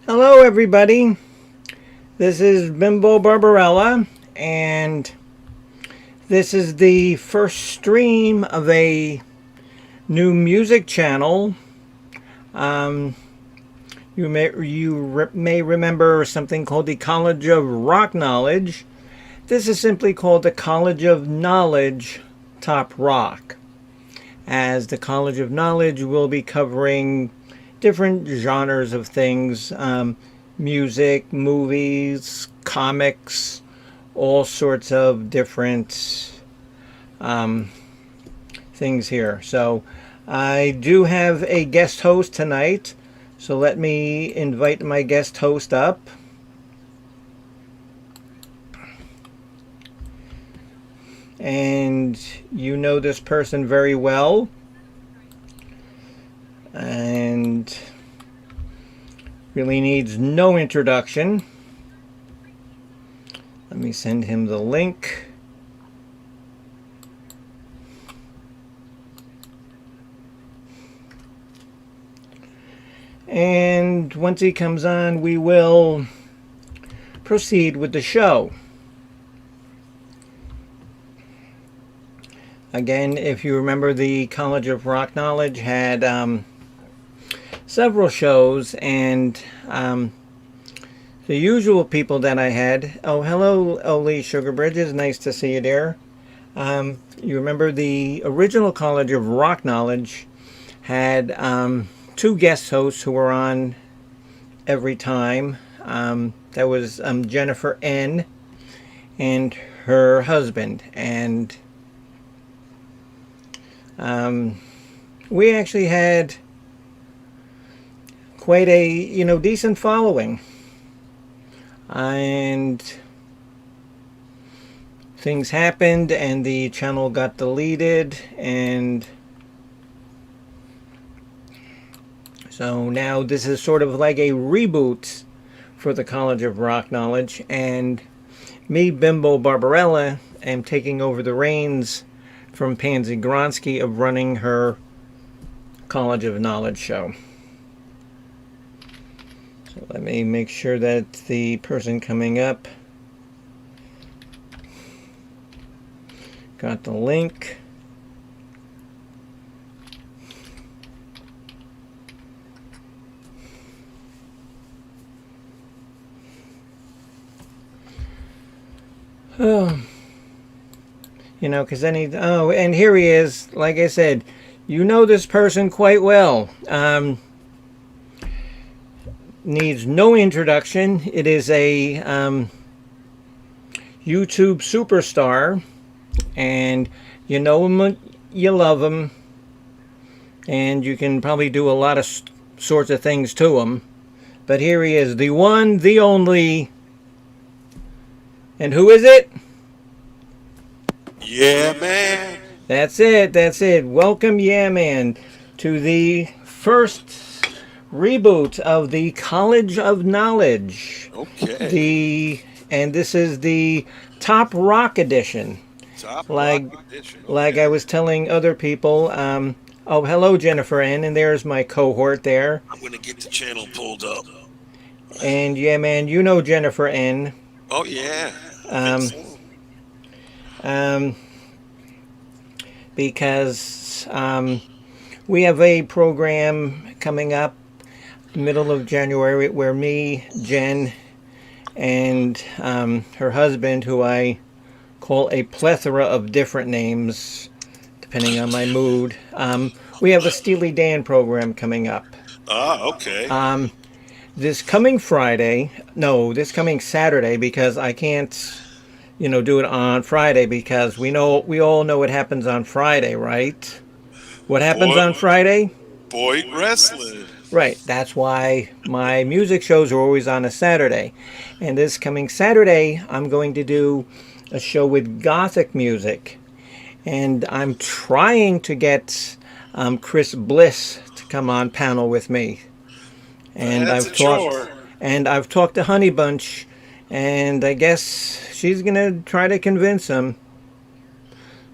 Hello, everybody. This is Bimbo Barbarella, and this is the first stream of a new music channel. Um, you may remember something called the College of Rock Knowledge. This is simply called the College of Knowledge Top Rock, as the College of Knowledge will be covering different genres of things, music, movies, comics, all sorts of different things here. So I do have a guest host tonight, so let me invite my guest host up. And you know this person very well. And really needs no introduction. Let me send him the link. And once he comes on, we will proceed with the show. Again, if you remember, the College of Rock Knowledge had several shows, and the usual people that I had. Oh, hello, Oli Sugar Bridges. Nice to see you there. You remember the original College of Rock Knowledge had two guest hosts who were on every time. That was Jennifer N. and her husband. And we actually had quite a decent following, and things happened and the channel got deleted, and so now this is sort of like a reboot for the College of Rock Knowledge, and me, Bimbo Barbarella, am taking over the reins from Pansy Gronsky of running her College of Knowledge show. So let me make sure that the person coming up got the link. Oh. Because and here he is. Like I said, you know this person quite well. Needs no introduction. It is a YouTube superstar, and you know him, you love him, and you can probably do a lot of sorts of things to him. But here he is, the one, the only, and who is it? Yeah, man. That's it. Welcome, Yeah Man, to the first reboot of the College of Knowledge. Okay. And this is the Top Rock edition. Top Like Rock edition. Okay. like I was telling other people. Oh, hello, Jennifer N. And there's my cohort there. I'm gonna get the channel pulled up. And Yeah Man, you know Jennifer N. Oh yeah. Um, because we have a program coming up middle of January where me, Jen, and her husband, who I call a plethora of different names depending on my mood, we have a Steely Dan program coming up. Okay. This coming Saturday, because I can't do it on Friday, because we all know what happens on Friday, right? What happens on Friday? Boy wrestling. Right. That's why my music shows are always on a Saturday. And this coming Saturday, I'm going to do a show with Gothic music. And I'm trying to get Chris Bliss to come on panel with me. And I've talked to Honey Bunch, and I guess she's going to try to convince him.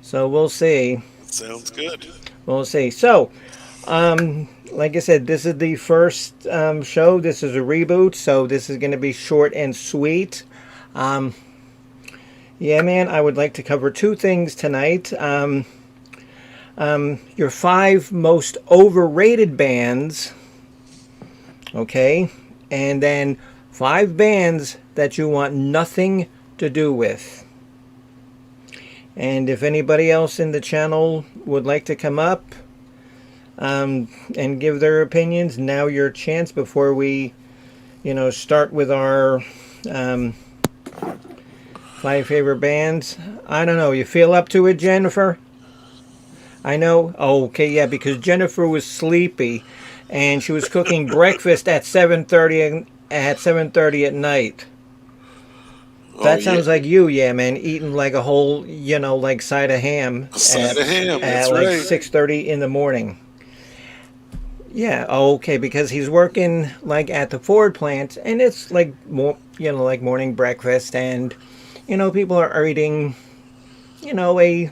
So we'll see. Sounds good. We'll see. So, like I said, this is the first show. This is a reboot, so this is going to be short and sweet. Yeah, man, I would like to cover two things tonight. Your 5 most overrated bands, okay? And then 5 bands that you want nothing to do with. And if anybody else in the channel would like to come up and give their opinions, now your chance before we, start with our 5 favorite bands. I don't know. You feel up to it, Jennifer? I know. Oh, okay, yeah, because Jennifer was sleepy, and she was cooking breakfast at 7:30 at night. That sounds like you, yeah, man, eating like a whole, like side of ham. Side of ham, that's at like right. 6:30 in the morning. Yeah, okay, because he's working like at the Ford plant, and it's like more, like morning breakfast, and people are eating, a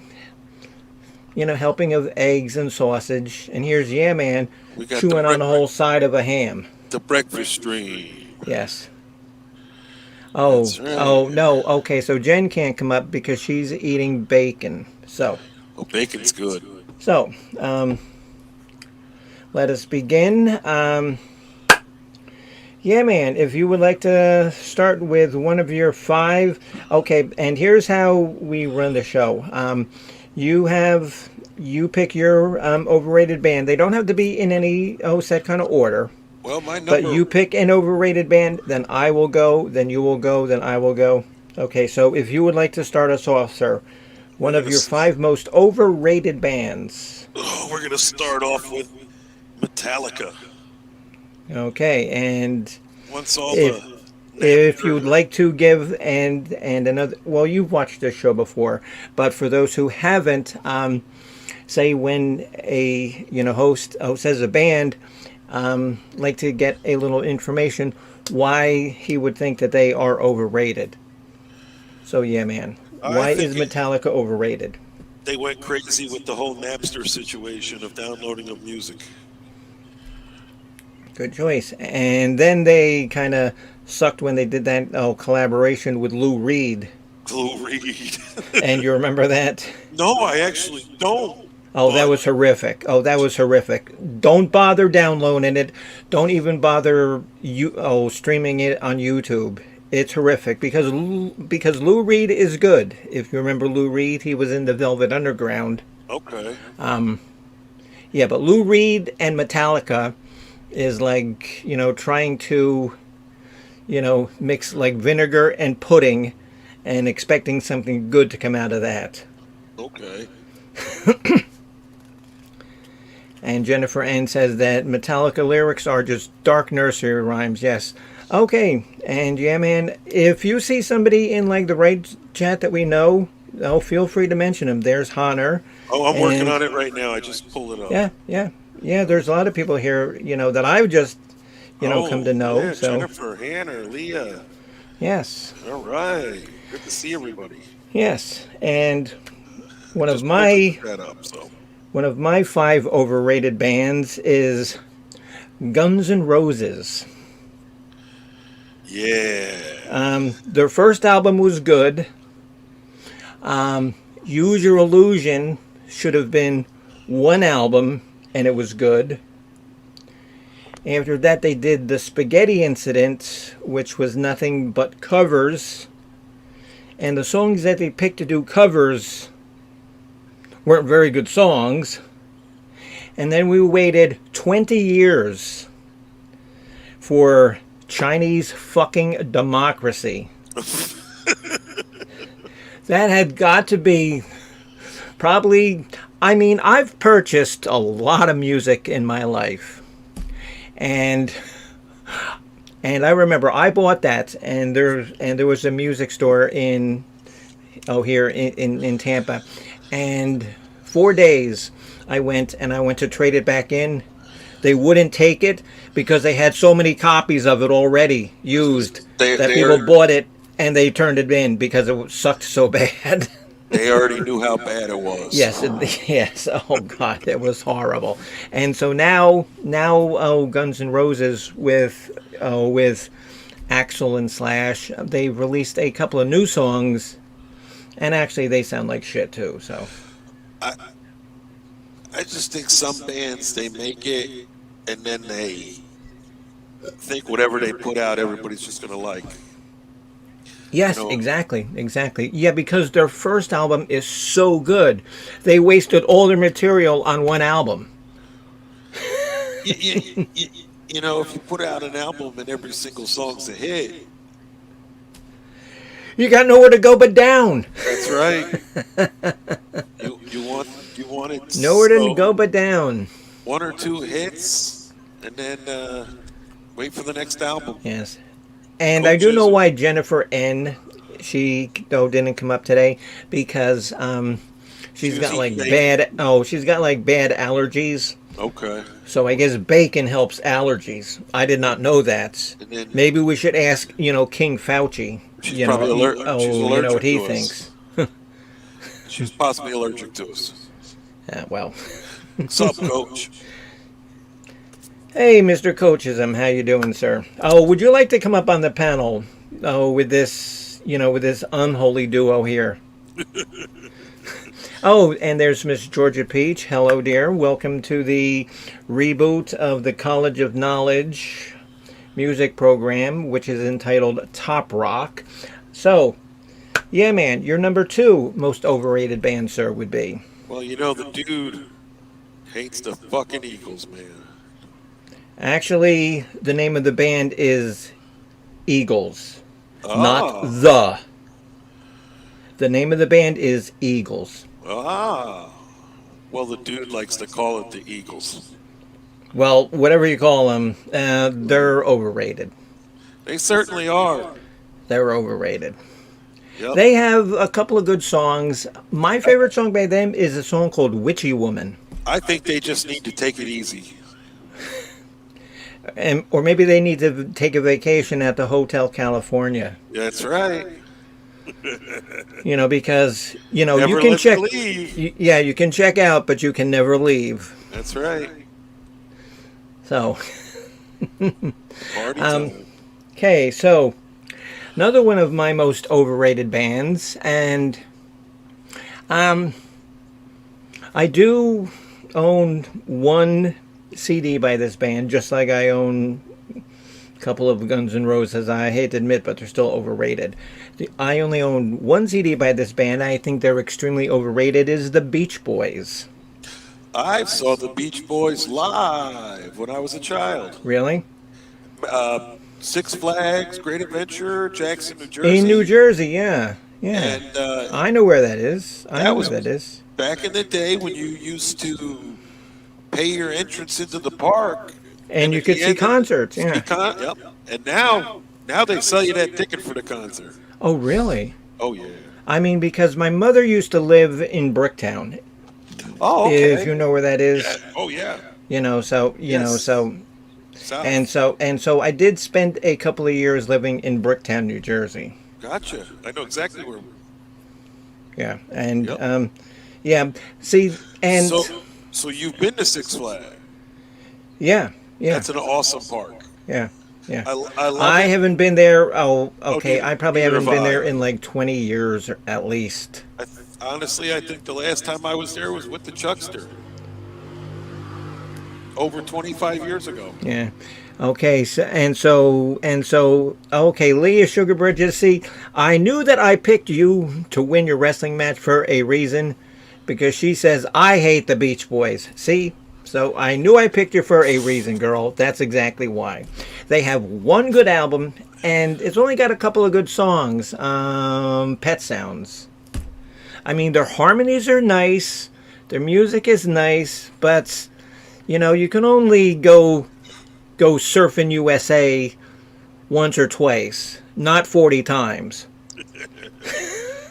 helping of eggs and sausage, and here's yeah, man, chewing on the whole side of a ham. The breakfast dream. Yes. Oh, right. Oh no. Okay, so Jen can't come up because she's eating bacon. So. Oh, bacon's good. So, let us begin. Yeah, man, if you would like to start with one of your 5, okay, and here's how we run the show. You pick your overrated band. They don't have to be in any set kind of order. Well, my number. But you pick an overrated band, then I will go, then you will go, then I will go. Okay, so if you would like to start us off, sir, one of your 5 most overrated bands. Oh, we're gonna start off with Metallica. Okay, and Once all if you would like to give and another, well, you've watched this show before, but for those who haven't, say when a host says a band, like to get a little information why he would think that they are overrated. So yeah, man, why is Metallica overrated? They went crazy with the whole Napster situation of downloading of music. Good choice. And then they kind of sucked when they did that collaboration with Lou Reed. Lou Reed. And you remember that? No, I actually don't. Oh, that was horrific. Oh, that was horrific. Don't bother downloading it. Don't even bother streaming it on YouTube. It's horrific because Lou Reed is good. If you remember Lou Reed, he was in the Velvet Underground. Okay. Yeah, but Lou Reed and Metallica is like, trying to, mix like vinegar and pudding and expecting something good to come out of that. Okay. And Jennifer Ann says that Metallica lyrics are just dark nursery rhymes. Yes. Okay. And yeah, man, if you see somebody in like the right chat that we know, feel free to mention them. There's Honor. Oh, I'm working on it right now. I just pulled it up. Yeah. There's a lot of people here, that I've just, come to know. Yeah, so Jennifer, Hannah, Leah. Yes. All right. Good to see everybody. Yes. And one of my 5 overrated bands is Guns N' Roses. Yeah. Their first album was good. Use Your Illusion should have been one album, and it was good. After that, they did the Spaghetti Incident, which was nothing but covers. And the songs that they picked to do covers weren't very good songs. And then we waited 20 years for Chinese fucking Democracy. That had got to be probably, I've purchased a lot of music in my life. And I remember I bought that, and there was a music store here in Tampa, and 4 days I went to trade it back in. They wouldn't take it because they had so many copies of it already used that people bought it and they turned it in because it sucked so bad. They already knew how bad it was. Yes, yes. Oh God, it was horrible. And so now, Guns N' Roses with Axl and Slash, they've released a couple of new songs, and actually they sound like shit too. So I I just think some bands they make it and then they think whatever they put out everybody's just gonna like. yes, You know, exactly. Yeah, because their first album is so good, they wasted all their material on one album. if you put out an album and every single song's a hit, You got nowhere to go but down. that's right. You want it Nowhere to so go but down. one or two hits and then wait for the next album. Yes. And I do know Coaches. why Jennifer N. She though didn't come up today because She she's was got like eating she's got like bad allergies. Okay. So I guess bacon helps allergies. I did not know that. And then Maybe we should ask, King Fauci. She's probably she's You know allergic what he to us. thinks. She's possibly allergic to us. Well. Sup, coach? Hey, Mr. Coachism, how you doing, sir? Oh, would you like to come up on the panel? Oh, with this, with this unholy duo here. Oh, and there's Miss Georgia Peach. Hello, dear. Welcome to the reboot of the College of Knowledge music program, which is entitled Top Rock. So, yeah, man, your number 2 most overrated band, sir, would be. Well, the dude hates the fucking Eagles, man. Actually, the name of the band is Eagles, not Ah, The. The name of the band is Eagles. ah. Well, the dude likes to call it the Eagles. Well, whatever you call them, they're overrated. They certainly are. They're overrated. Yep. They have a couple of good songs. My favorite song by them is a song called Witchy Woman. I think they just need to take it easy. Or maybe they need to take a vacation at the Hotel California. That's right. Because, you Never can let check. me leave. Yeah, you can check out, but you can never leave. That's right. So, Party time. okay, so another one of my most overrated bands, and I do own one CD by this band, just like I own a couple of Guns N' Roses. I hate to admit, but they're still overrated. I only own one CD by this band. I think they're extremely overrated. Is the Beach Boys. I saw the Beach Boys live when I was a child. Really? Six Flags, Great Adventure, Jackson, New Jersey. In New Jersey, yeah. And I know where that is. I that know was- where that is. back in the day when you used to pay your entrance into the park. And you at could the see end of- concerts, yeah. Yep. And now they sell you that ticket for the concert. Oh, really? Oh, yeah. I mean, because my mother used to live in Bricktown, Oh, okay. if you know where that is. Yeah. Oh, yeah. So Yes. so South. and so I did spend a couple of years living in Bricktown, New Jersey. Gotcha. I know exactly where. Yeah, and Yep. yeah. See, and So you've been to Six Flags. yeah, That's an awesome park. yeah. I love I it. haven't been there. Oh, okay. Okay, I probably neither haven't have been there I. in like 20 years or at least. Honestly, I think the last time I was there was with the Chuckster. Over 25 years ago. Yeah. Okay. So okay, Leah Sugar Bridges. See, I knew that I picked you to win your wrestling match for a reason, because she says I hate the Beach Boys. See, so I knew I picked you for a reason, girl. That's exactly why. They have one good album, and it's only got a couple of good songs. Pet Sounds. I mean, their harmonies are nice, their music is nice, but you can only go surfing USA once or twice, not 40 times.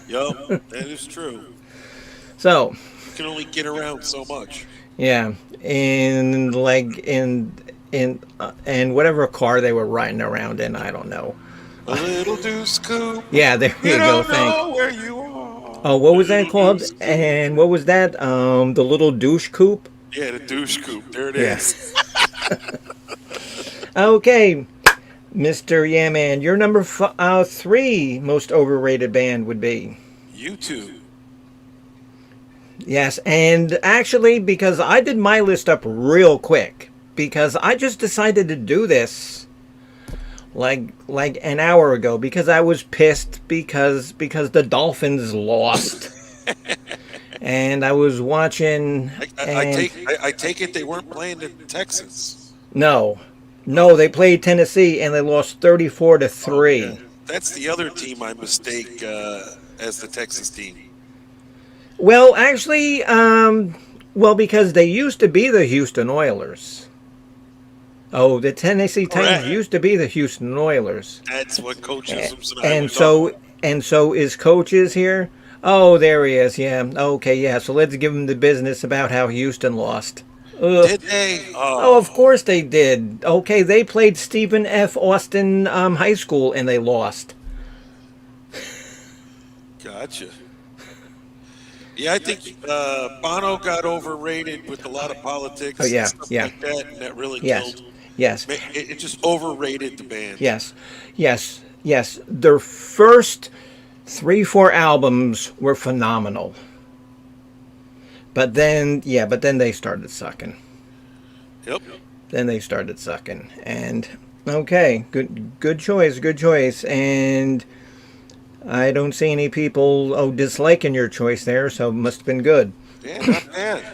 Yup, that is true. So, You can only get around so much. yeah, in whatever car they were riding around in, I don't know. A little deuce coupe. Yeah, there you You go. don't Thank. know where you are. Oh, what was that called? And what was that? The little douche coupe. Yeah, the douche coupe. There it Yes. is. Okay, Mr. Yeah Man, your number 3 most overrated band would be. YouTube. Yes, and actually, because I did my list up real quick, because I just decided to do this like an hour ago because I was pissed because the Dolphins lost, and I was watching. I take it they weren't playing the Texans. No, they played Tennessee and they lost 34-3. Yeah. That's the other team I mistake as the Texas team. Well, actually, because they used to be the Houston Oilers. Oh, the Tennessee Titans used to be the Houston Oilers. That's what coaches And so is Coaches here. Oh, there he is. Yeah. Okay. Yeah. So let's give him the business about how Houston lost. Ugh. Did they? Oh, of course they did. Okay, they played Stephen F. Austin High School and they lost. Gotcha. Yeah, I think Bono got overrated with a lot of politics. Oh, yeah, and stuff yeah. like that, and that really Yes. killed. Yes. It just overrated the band. Yes. Yes. Yes. Their first 3-4 albums were phenomenal. But then they started sucking. Yep. Then they started sucking. And okay, good choice. And I don't see any people disliking your choice there, so it must have been good. Yeah, not bad.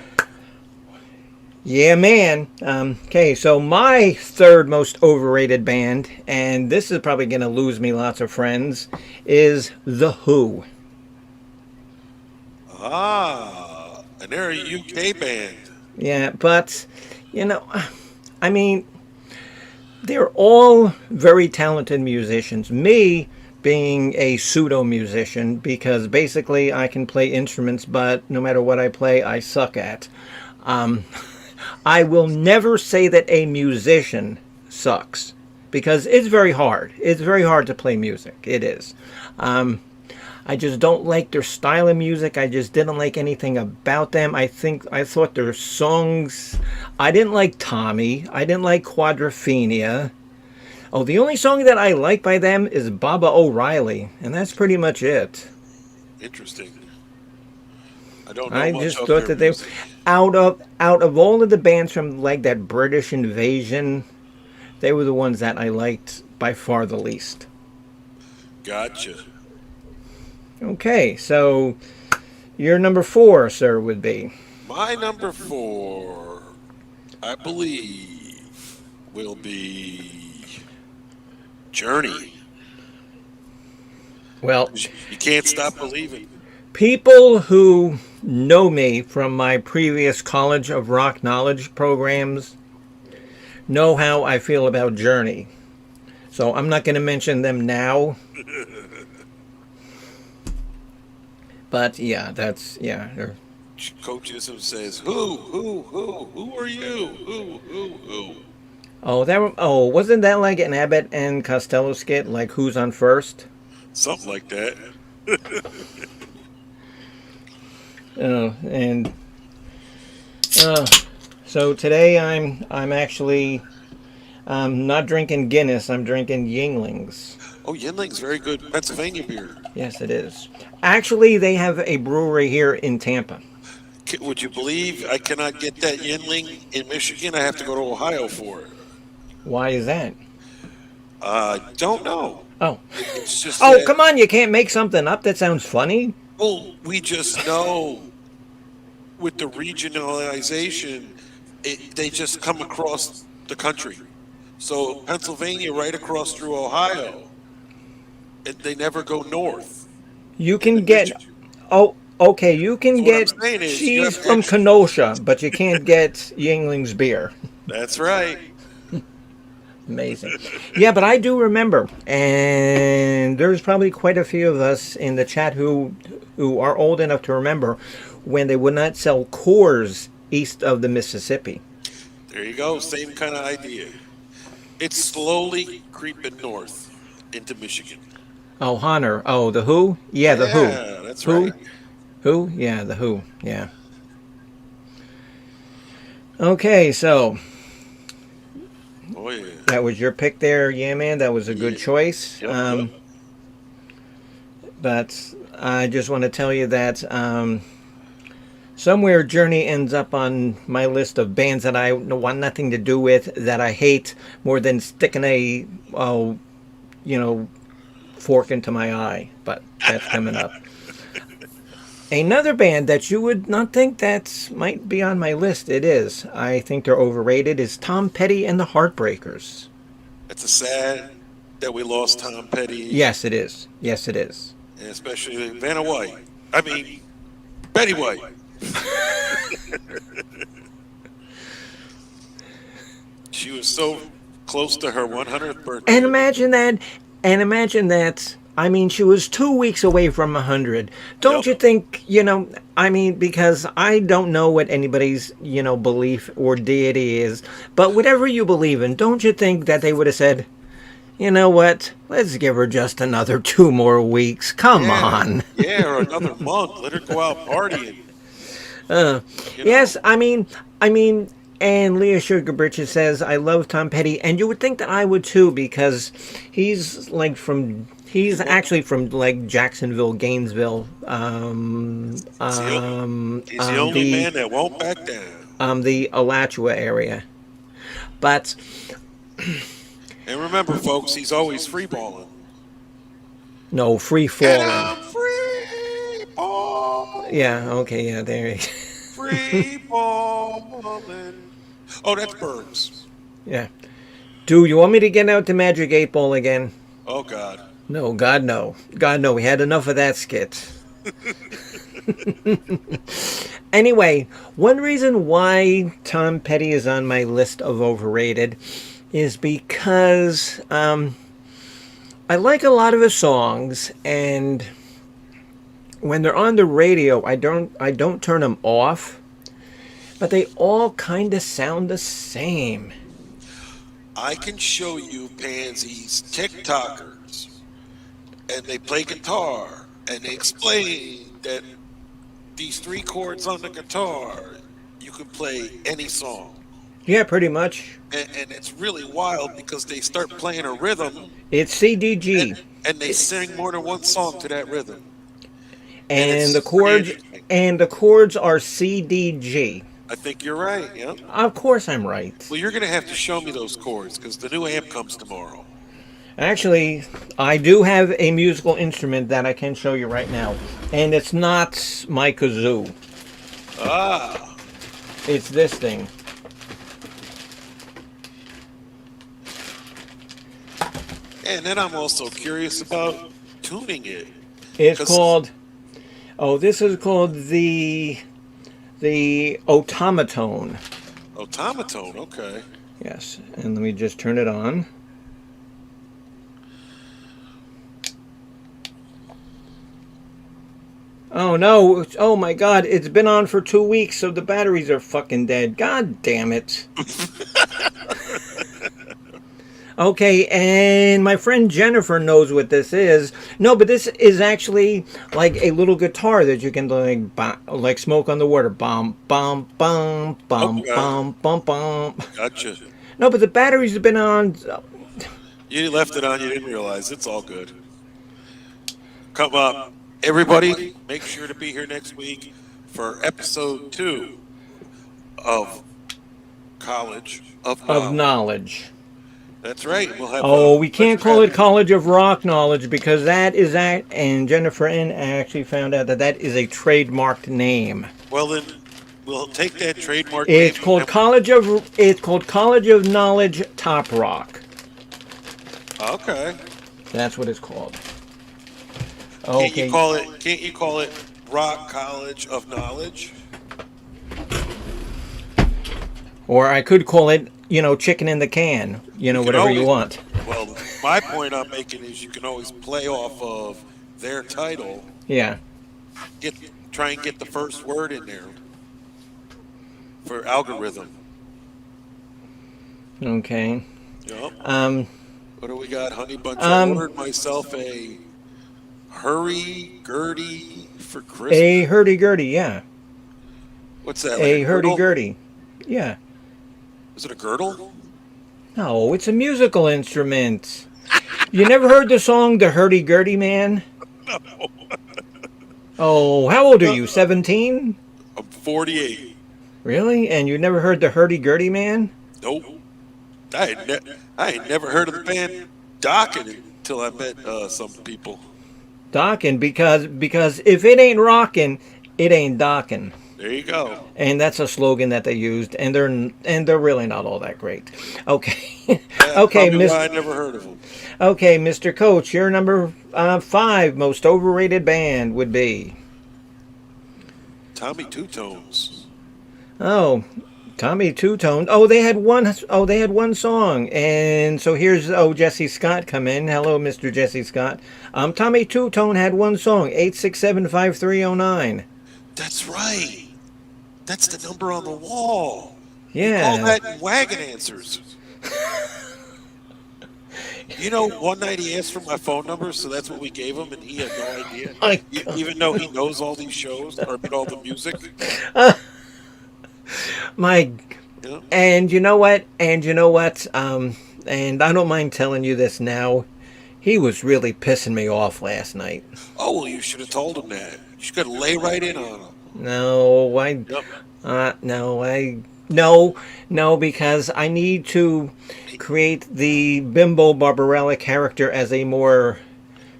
Yeah, man. Okay, so my third most overrated band, and this is probably going to lose me lots of friends, is The Who. And they're a UK band. Yeah, but, I mean, they're all very talented musicians. Me being a pseudo musician, because basically I can play instruments, but no matter what I play, I suck at. I will never say that a musician sucks, because it's very hard. It's very hard to play music. It is. I just don't like their style of music. I just didn't like anything about them. I thought their songs... I didn't like Tommy. I didn't like Quadrophenia. Oh, the only song that I like by them is Baba O'Reilly, and that's pretty much it. Interesting. I don't know I much just of thought their that they, music. out of all of the bands from like that British Invasion, they were the ones that I liked by far the least. Gotcha. Okay, so your number 4, sir, would be. My number 4, I believe, will be Journey. Well, You can't stop believing. people who know me from my previous College of Rock Knowledge programs know how I feel about Journey. So I'm not going to mention them now. But yeah, they're... Coachism says, who are you? Who? Oh, wasn't that like an Abbott and Costello skit, like Who's on First? Something like that. And so today I'm actually not drinking Guinness. I'm drinking Yinglings. Oh, Yinling's very good Pennsylvania beer. Yes, it is. Actually, they have a brewery here in Tampa. Would you believe I cannot get that Yinling in Michigan? I have to go to Ohio for it. Why is that? Don't know. Oh, It's just oh, that- come on! You can't make something up that sounds funny. Well, we just know with the regionalization, they just come across the country. So Pennsylvania right across through Ohio, they never go north. You can get. Oh, okay. You can What I'm get saying is, you cheese have from extra- Kenosha, but you can't get Yingling's beer. That's right. Amazing. Yeah, but I do remember, and there's probably quite a few of us in the chat who are old enough to remember when they would not sell Coors east of the Mississippi. There you go. Same kind of idea. It's slowly creeping north into Michigan. Oh, Hunter. Oh, the Who? Yeah, the Who. Yeah, That's Who? right. Who? Yeah, the Who. Yeah. Okay, so Oh yeah. that was your pick there, yeah, man. That was a good Yeah. choice. Yep. Yep. But I just want to tell you that somewhere Journey ends up on my list of bands that I want nothing to do with, that I hate more than sticking a, oh, you know, fork into my eye. But that's coming up. Another band that you would not think that might be on my list, it is. I think they're overrated, is Tom Petty and the Heartbreakers. It's a sad that we lost Tom Petty, Yes, it is. Yes, it is. and especially Vanna White. I mean, Betty White. She was so close to her 100th birthday. And imagine that. And imagine that. I mean, she was 2 weeks away from 100. Don't Yep. you think, I mean, because I don't know what anybody's, belief or deity is, but whatever you believe in, don't you think that they would have said, you know what, let's give her just another 2 more weeks. Come Yeah, on. yeah, or another month. Let her go out partying. Yes, I mean, and Leah Sugar Britches says, I love Tom Petty, and you would think that I would too, because he's actually from like Jacksonville, Gainesville, He's the only man that won't back down. the Alachua area. But And remember, folks, he's always free balling. no, free And falling. I'm free balling. Yeah, okay, yeah, there you go. Free balling. Oh, that's Birds. Yeah. Do you want me to get out the Magic 8 Ball again? Oh, God. No, God, no. God, no. We had enough of that skit. Anyway, one reason why Tom Petty is on my list of overrated is because I like a lot of his songs, and when they're on the radio, I don't turn them off, but they all kind of sound the same. I can show you pansies, TikTokers, and they play guitar, and they explain that these 3 chords on the guitar, you can play any song. Yeah, pretty much. And it's really wild because they start playing a rhythm It's CDG. and they sing more than one song to that rhythm. And it's the chords interesting. and the chords are CDG. I think you're right, yeah. Of course I'm right. Well, you're going to have to show me those chords because the new amp comes tomorrow. Actually, I do have a musical instrument that I can show you right now, and it's not my kazoo. Ah, It's this thing. and then I'm also curious about tuning it. It's 'Cause- called this is called the automaton. Automaton, okay. Yes, and let me just turn it on. Oh no, oh my god, it's been on for 2 weeks, so the batteries are fucking dead. God damn it. Okay, and my friend Jennifer knows what this is. No, but this is actually like a little guitar that you can like smoke on the water. Bum bum bum bum Okay. bum bum bum. Gotcha. No, but the batteries have been on. You left it on, you didn't realize. It's all good. Come up. Everybody, make sure to be here next week for episode 2 of College of Of Knowledge. knowledge. That's right. We'll have. Oh, we can't call it College of Rock Knowledge because that is that, and Jennifer N actually found out that that is a trademarked name. Well, then we'll take that trademark. It's name called and- College of Knowledge Top Rock. Okay. That's what it's called. Can't Okay. you call it? Can't you call it Rock College of Knowledge? Or I could call it, chicken in the can. can Whatever you always- want. Well, my point I'm making is you can always play off of their title. Yeah. Try and get the first word in there for algorithm. Okay. Yep. Um. What do we got? Honey Bunch. I ordered myself a hurry-gurdy For Christmas. A hurdy-gurdy, yeah. What's that? Like A girdle? hurdy-gurdy. Yeah. Is it a girdle? No, it's a musical instrument. You never heard the song The Hurdy-Gurdy Man? No. Oh, how old are you? 17? I'm 48. Really? And you never heard The Hurdy-Gurdy Man? Nope. I had never heard of the band Dokken until I met some people. Dockin', because if it ain't rockin', it ain't dockin'. There you go. And that's a slogan that they used, and they're really not all that great. Okay. That's Okay, probably Miss. why I never heard of them. Okay, Mr. Coach, your number 5 most overrated band would be. Tommy Two Tones. Oh, Tommy Two Tone. Oh, they had one. Oh, they had one song, and so here's Jesse Scott come in. Hello, Mr. Jesse Scott. Tommy Two Tone had one song, 867-5309. That's right. That's the number on the wall. Call Yeah. that in Wagon Answers. You know, one night he asked for my phone number, so that's what we gave him, and he had no idea. My Even though he knows all these shows, or I mean, all the music. My, You know? and you know what? And I don't mind telling you this now. He was really pissing me off last night. Oh, well, you should have told him that. You should have lay right in on him. No, no, because I need to create the Bimbo Barbarella character as a more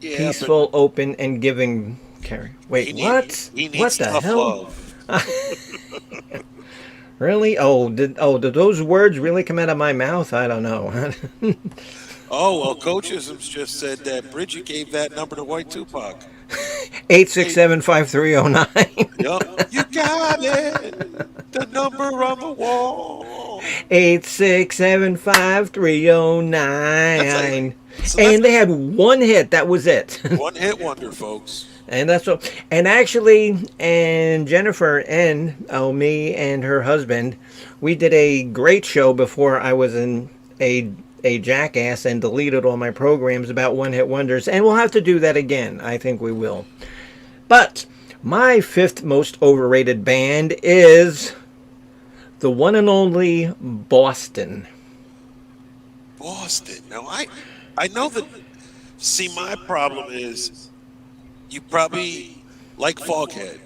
Yeah, peaceful, open, and giving character. but Wait, what? He needs What the tough hell? love. Really? Did those words really come out of my mouth? I don't know. Oh, well, Coachisms just said that Bridget gave that number to White Tupac. 867-5309. Yup. You got it. The number on the wall. 867-5309. So And they had one hit. That was it. one hit wonder, folks. And that's what. And actually, and Jennifer and me and her husband, we did a great show before I was in a jackass and deleted all my programs about one hit wonders. And we'll have to do that again. I think we will. But my 5th most overrated band is the one and only Boston. Boston. Now, I know that. See, my problem is you probably like Foghead.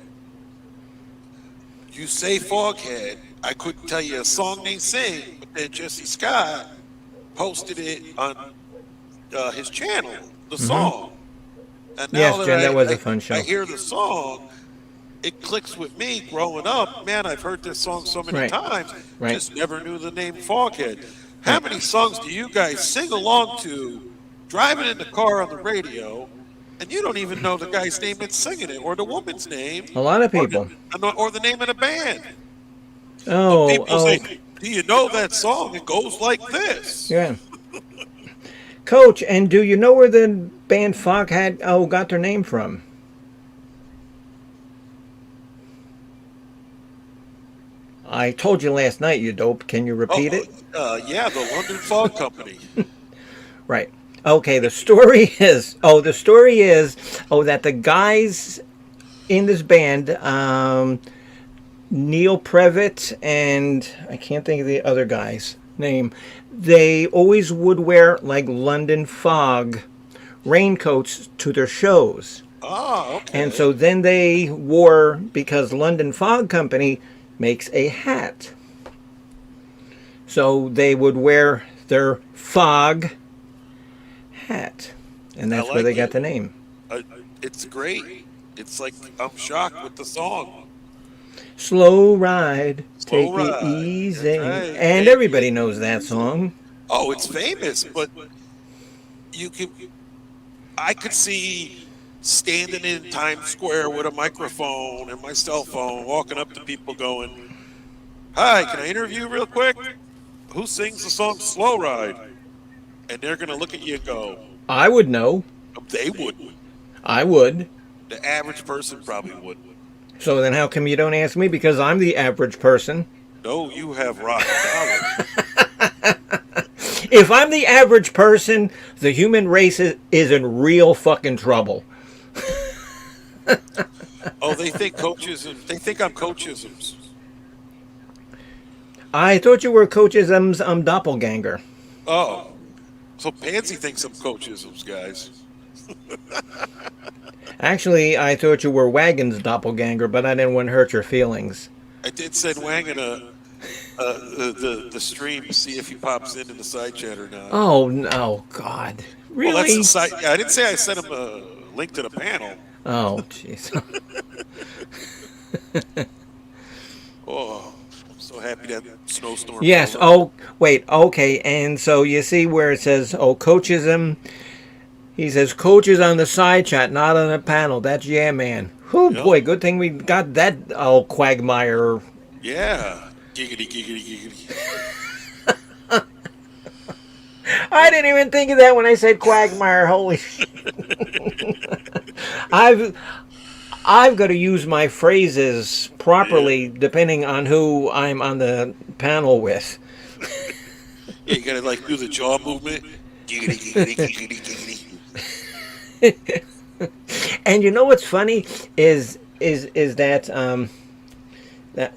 You say Foghead, I couldn't tell you a song they sing, but then Jesse Scott posted it on his channel, the song. And now Yes, Jen, that was a fun show. I hear the song, it clicks with me growing up. Man, I've heard this song so many Right. times, Right. just never knew the name Foghead. How many songs do you guys sing along to, driving in the car on the radio, and you don't even know the guy's name that's singing it, or the woman's name, A lot of people. or the name of the band? Oh, People say, do you know that song? It goes like this. yeah. Coach, and do you know where the band Foghat got their name from? I told you last night, you dope. Can you repeat it? Yeah, the London Fog Company. Right. Okay, the story is that the guys in this band, Neil Previtt and I can't think of the other guy's name, they always would wear like London Fog raincoats to their shows. Oh, okay. And so then they wore, because London Fog Company makes a hat. So they would wear their fog hat. And that's I where they like got it. the name. It's great. It's like I'm shocked with the song. Slow ride, Slow take ride, it easy. that's right. And Take everybody it knows that song. Oh, it's famous, but I could see standing in Times Square with a microphone and my cell phone, walking up to people going, "Hi, can I interview you real quick? Who sings the song Slow Ride?" And they're going to look at you and go, I would know. they wouldn't. I would. The average person probably wouldn't. So then how come you don't ask me? Because I'm the average person. No, you have rock solid. If I'm the average person, the human race is in real fucking trouble. Oh, they think coachism. They think I'm coachisms. I thought you were Coachism's doppelganger. Oh, so Pansy thinks I'm coachisms, guys. Actually, I thought you were Wagon's doppelganger, but I didn't want to hurt your feelings. I did send Wang in the stream to see if he pops into the side chat or not. Oh no, God, Well, that's really? the side. I didn't say I sent him a link to the panel. Oh, jeez. Oh, I'm so happy that snowstorm. Yes. Oh, wait. Okay. And so you see where it says, "Oh, Coachism." He says, "Coaches on the side chat, not on the panel." That's yeah, man. Oh Yep. boy, good thing we got that quagmire. Yeah. Giggity, giggity, giggity. I didn't even think of that when I said quagmire. Holy shit. I've got to use my phrases properly depending on who I'm on the panel with. Yeah, you gotta like do the jaw movement. Giggity, giggity, giggity, giggity. And you know what's funny is that that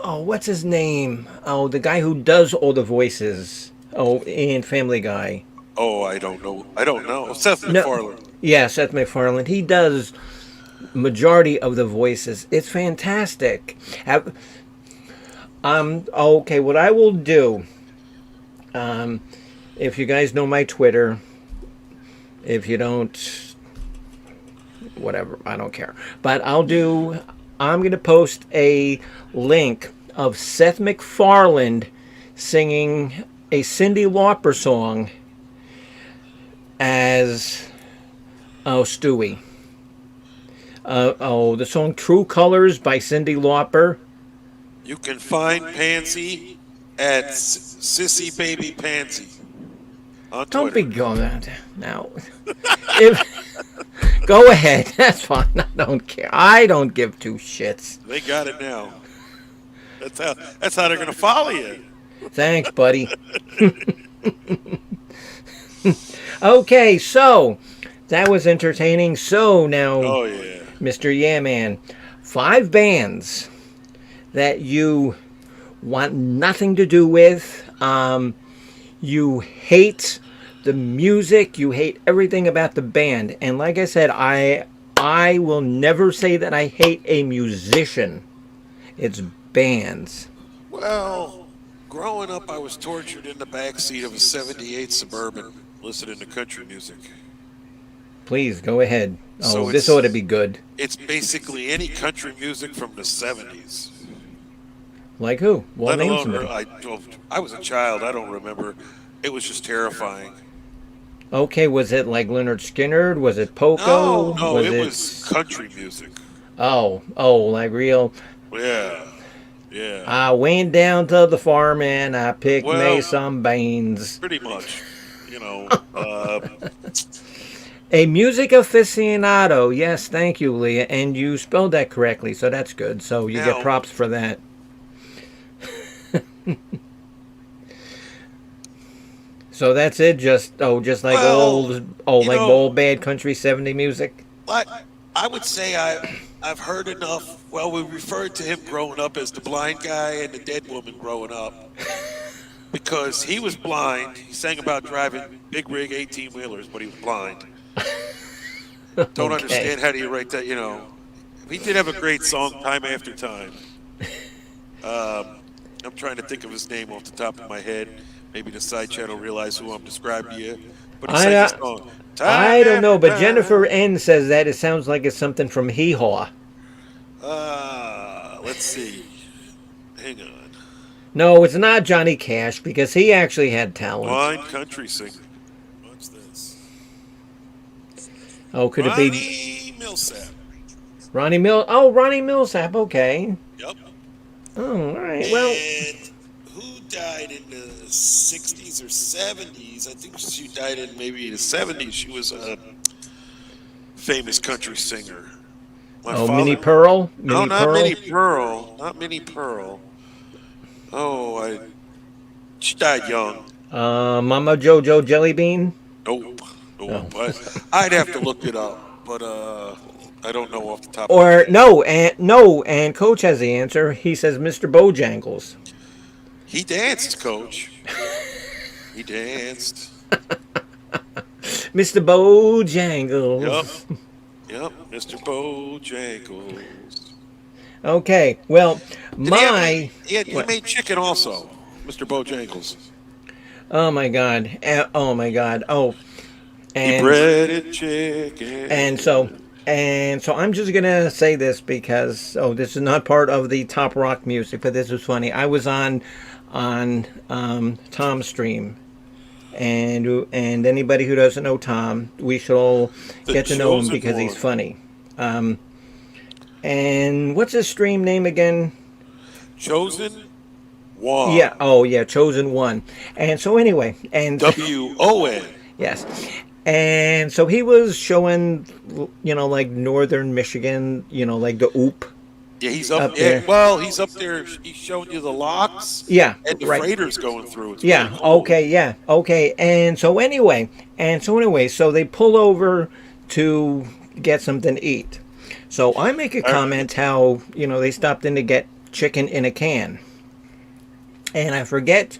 what's his name? Oh, the guy who does all the voices. Oh, in Family Guy. Oh, I don't know. I don't know. Seth No, MacFarlane. yeah, Seth MacFarlane. He does majority of the voices. It's fantastic. Okay, what I will do, if you guys know my Twitter, if you don't, whatever, I don't care. But I'm going to post a link of Seth MacFarlane singing a Cyndi Lauper song as Stewie. The song "True Colors" by Cyndi Lauper. You can find Pansy at Sissy Baby Pansy on Don't Twitter. be going that now. Go ahead. That's fine. I don't care. I don't give two shits. They got it now. That's how they're gonna follow you. Thanks, buddy. Okay, so that was entertaining. So now, Oh yeah. Mr. Yeah Man, 5 bands that you want nothing to do with. You hate the music. You hate everything about the band. And like I said, I will never say that I hate a musician. It's bands. Well, growing up, I was tortured in the backseat of a '78 Suburban, listening to country music. Please go ahead. Oh, So this it's- ought to be good. It's basically any country music from the '70s. Like who? Well, Let name alone, somebody. I was a child. I don't remember. It was just terrifying. Okay, was it like Leonard Skinner? Was it Poco? No, it was country music. Oh, like real. Yeah, yeah, I went down to the farm and I picked Well- me some beans. pretty much. You know, A music aficionado. Yes, thank you, Leah. And you spelled that correctly, so that's good. So you Now- get props for that. So that's it. Just like Well, old you like know- old bad country 70 music. I would say I've heard enough. Well, we referred to him growing up as the blind guy and the dead woman growing up because he was blind. He sang about driving big rig 18-wheelers, but he was blind. Don't Okay. understand how do you write that. You know, he did have a great song, "Time After Time." I'm trying to think of his name off the top of my head. Maybe the side chat will realize who I'm describing to you. But he sang this song. I don't know, but Time Jennifer N says that it sounds like it's something from Hee Haw. Let's see. Hang on. No, it's not Johnny Cash because he actually had talent. Blind country singer. What's this? Oh, could it be Ronnie Millsap. Ronnie Mill? Oh, Ronnie Millsap. Okay. Yep. Oh, all right. Well, And who died in the 60s or 70s? I think she died in maybe the 70s. She was a famous country singer. My Minnie Pearl. No, Minnie not Pearl? Minnie Pearl. Not Minnie Pearl. She died young. Mama Jojo Jellybean. Nope. I'd have to look it up. But I don't know off the top of my Or head. no, and Coach has the answer. He says Mr. Bojangles. He danced, Coach. He danced. Mr. Yep. Bojangles. Yep. Mr. Bojangles. Okay, well, Did he have- my he what? made chicken also, Mr. Bojangles. Oh my God. Oh my God. Oh, He and breaded chicken. and so I'm just gonna say this because this is not part of the top rock music, but this was funny. I was on Tom's stream, and anybody who doesn't know Tom, we should all The get to know him chosen because he's one. funny. And what's his stream name again? Chosen one. Yeah. Oh yeah, Chosen One. And so anyway, and WON. yes. And so he was showing, like northern Michigan, like the Oop. Yeah, he's Up up, there. there. Well, he's up there. He's showing you the locks. Yeah, And the right. freighters going through. It's Yeah, really cool. okay, yeah, okay. And so anyway, so they pull over to get something to eat. So I make a comment how, they stopped in to get chicken in a can. And I forget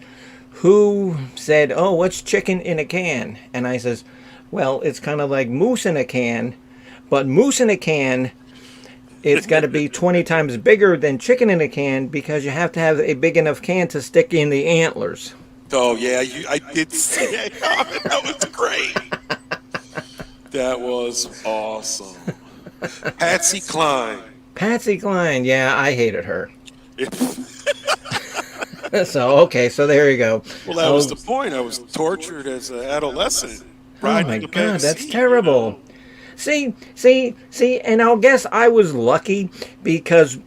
who said, "Oh, what's chicken in a can?" And I says, "Well, it's kind of like moose in a can, but moose in a can, it's got to be 20 times bigger than chicken in a can because you have to have a big enough can to stick in the antlers." Oh, yeah, I did see that comment. That was great. That was awesome. Patsy Cline. Patsy Cline, yeah, I hated her. So there you go. Well, that was the point. I was tortured as an adolescent. Oh riding my the back God, that's seat, terrible. See, and I'll guess I was lucky because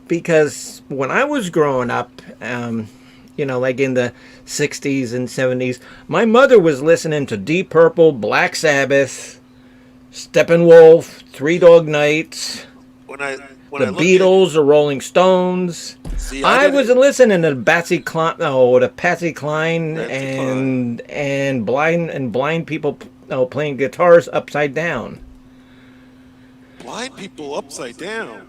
when I was growing up, like in the 60s and 70s, my mother was listening to Deep Purple, Black Sabbath, Steppenwolf, Three Dog Night, When I the looked Beatles, the Rolling Stones. See, I didn't- was listening to Patsy Cline, to Patsy Cline Patsy and blind people playing guitars upside down. blind people upside down.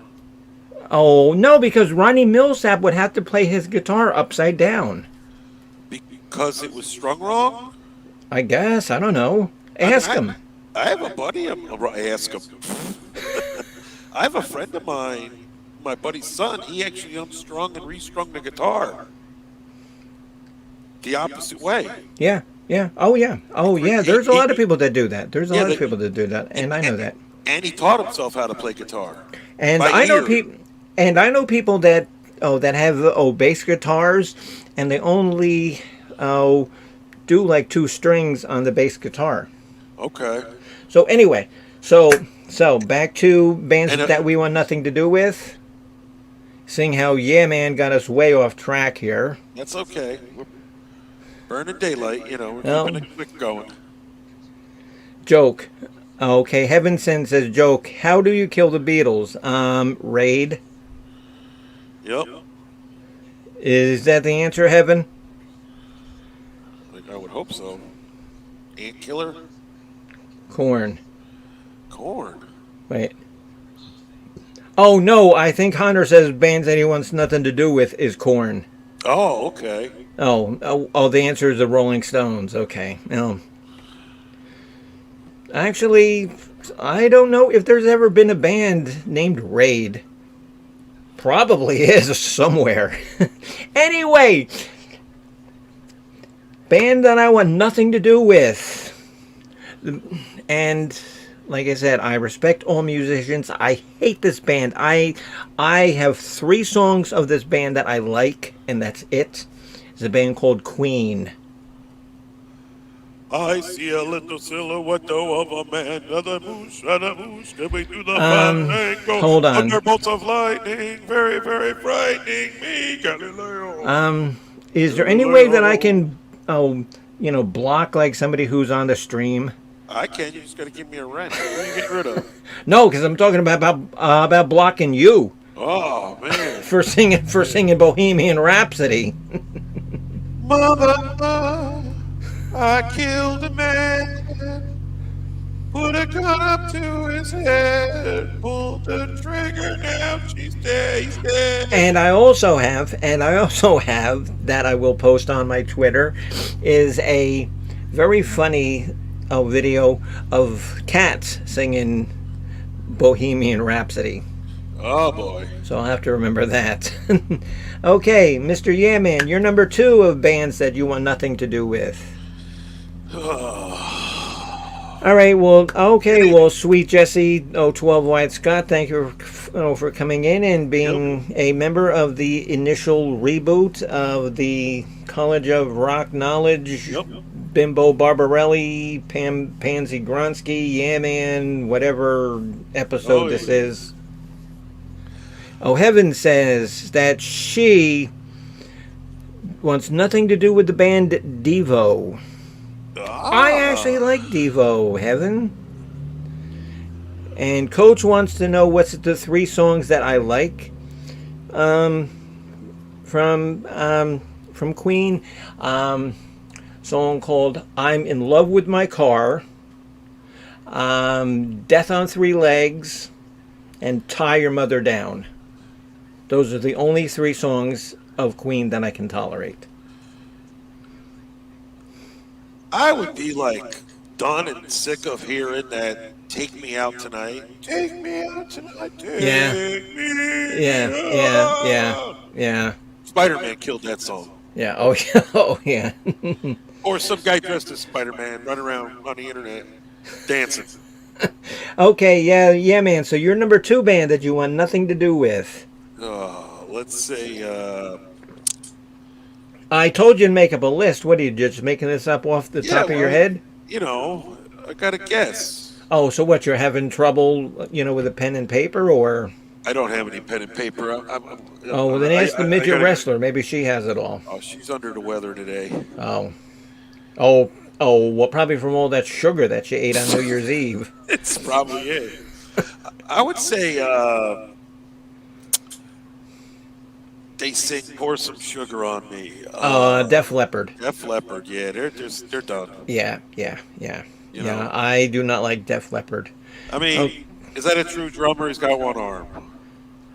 Oh no, because Ronnie Millsap would have to play his guitar upside down. Because it was strung wrong? I guess I don't know. Ask him. I have a buddy. Ask him. I have a friend of mine, my buddy's son. He actually unstrung and restrung the guitar the opposite way. Yeah. Oh yeah. There's a lot of people that do that. There's a Yeah, lot of they- people that do that, and I know that. And he taught himself how to play guitar. And By I know ear. people. And I know people that have bass guitars, and they only do like two strings on the bass guitar. Okay. So anyway, so back to bands And, that we want nothing to do with. Seeing how Yeah Man got us way off track here. That's okay. We're burning daylight, We're Well- keeping it quick going. Joke. Okay, Heavenson says joke. How do you kill the Beatles? Raid. Yep. Is that the answer, Heaven? I would hope so. Ant killer? Corn. Corn. Wait. Oh no, I think Hunter says bands that he wants nothing to do with is Corn. Oh, okay. Oh, the answer is the Rolling Stones. Okay. Actually, I don't know if there's ever been a band named Raid. Probably is somewhere. Anyway, band that I want nothing to do with. And like I said, I respect all musicians. I hate this band. I have 3 songs of this band that I like, and that's it. It's a band called Queen. I see a little silhouette of a man, another moosh, coming through the fandango. hold on. Thunderbolts of lightning, very, very frightening me, Galileo. Is there any way that I can, block like somebody who's on the stream? I can. You just got to give me a rent. What are you getting rid of? No, because I'm talking about blocking you Oh man, for singing Bohemian Rhapsody. mother, I killed a man, put a gun up to his head. Pull the trigger now. She's dead. He's dead. And I also have that I will post on my Twitter, is a very funny video of cats singing Bohemian Rhapsody. Oh boy. So I'll have to remember that. Okay, Mr. Yeah Man, you're number 2 of bands that you want nothing to do with. All right, well, Sweet Jesse 012 White Scott, thank you for coming in and being a member of the initial reboot of the College of Rock Knowledge. Yep. Bimbo Barbarelli, Pansy Gronsky, Yeah Man, whatever episode this is. Oh, Heaven says that she wants nothing to do with the band Devo. I actually like Devo, Heaven. And Coach wants to know what's the 3 songs that I like from Queen. Song called "I'm in Love with My Car," "Death on Three Legs," and "Tie Your Mother Down." Those are the only 3 songs of Queen that I can tolerate. I would be like done and sick of hearing that "Take Me Out Tonight." Take me out tonight. Take me Yeah. Spider-Man killed that song. Yeah. Oh yeah. Oh yeah. Or some guy dressed as Spider-Man running around on the internet dancing. Okay. Yeah, man. So you're number 2 band that you want nothing to do with. Let's say, I told you to make up a list. What are you just making this up off the top of your head? I got to guess. Oh, so what? You're having trouble, with a pen and paper, or? I don't have any pen and paper. Well, then ask the midget wrestler. Maybe she has it all. Oh, she's under the weather today. Oh. Well, probably from all that sugar that she ate on New Year's Eve. It's probably it. I would say they sing "Pour Some Sugar on Me." Def Leppard. Def Leppard, yeah, they're done. Yeah. You know? I do not like Def Leppard. I mean, is that a true drummer? He's got one arm.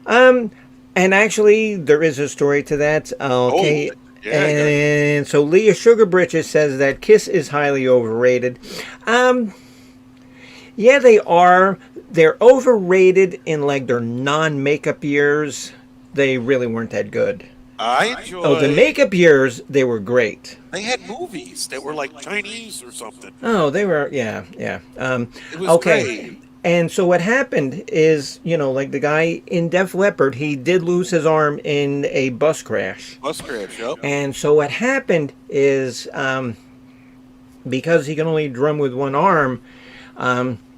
And actually, there is a story to that. Okay. Yeah, and so Leah Sugarbridges says that Kiss is highly overrated. Yeah, they are. They're overrated in like their non-makeup years. They really weren't that good. I enjoy. Oh, the makeup years, they were great. They had movies that were like Chinese or something. Oh, they were, yeah. It was Okay. great. And so what happened is, like the guy in Def Leppard, he did lose his arm in a bus crash. Bus crash, yep. And so what happened is, because he can only drum with one arm,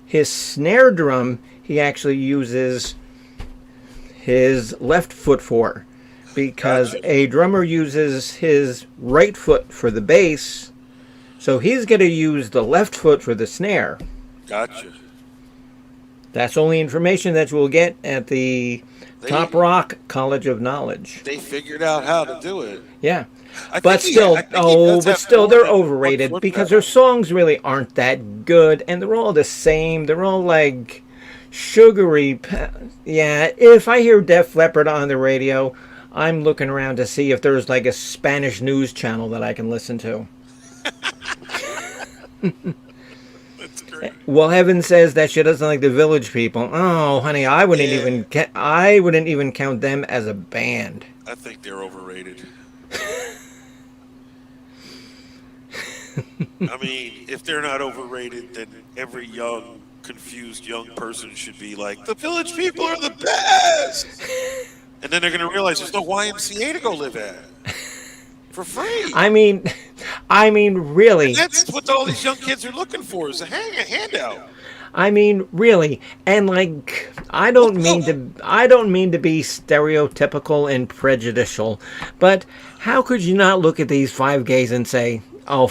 his snare drum, he actually uses his left foot for. Because a drummer uses his right foot for the bass, so he's going to use the left foot for the snare. Gotcha. That's only information that we'll get at the Top Rock College of Knowledge. They figured out how to do it. Yeah. I But think still, I think he does have more they're than one overrated foot because pedal. their songs really aren't that good, and they're all the same. They're all like sugary. Yeah, if I hear Def Leppard on the radio, I'm looking around to see if there's like a Spanish news channel that I can listen to. That's great. Well, Heaven says that she doesn't like the Village People. Oh, honey, I wouldn't even count them as a band. I think they're overrated. I mean, if they're not overrated, then every young, confused young person should be like, the Village People are the best! And then they're going to realize there's no YMCA to go live at. For free. I mean, really. That's what all these young kids are looking for, is a handout. I mean, really. And like, I don't mean to be stereotypical and prejudicial, but how could you not look at these five guys and say, oh,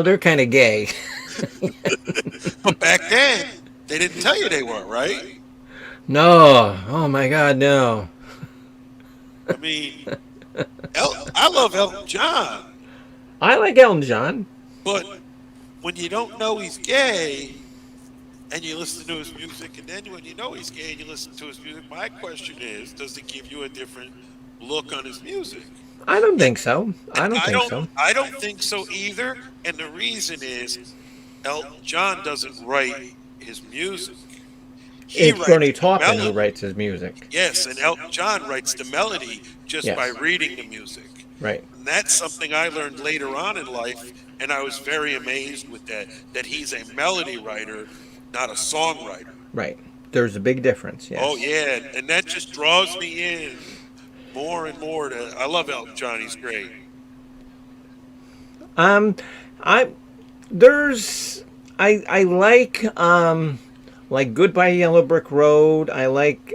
they're kind of gay. But back then, they didn't tell you they were, right? No. Oh my God, no. I mean, I love Elton John, I like Elton John. but when you don't know he's gay and you listen to his music, and then when you know he's gay and you listen to his music, my question is, does it give you a different look on his music? I don't think so. I don't I think don't so. I don't think so either. And the reason is Elton John doesn't write his music. He It's Bernie writes the Taupin who melody. writes his music. Yes, and Elton John writes the melody just by Yes. reading the music. Right. And that's something I learned later on in life, and I was very amazed with that he's a melody writer, not a songwriter. Right. There's a big difference. Yes. Oh yeah, and that just draws me in more and more to I love Elton John, he's great. I I like Goodbye Yellow Brick Road. I like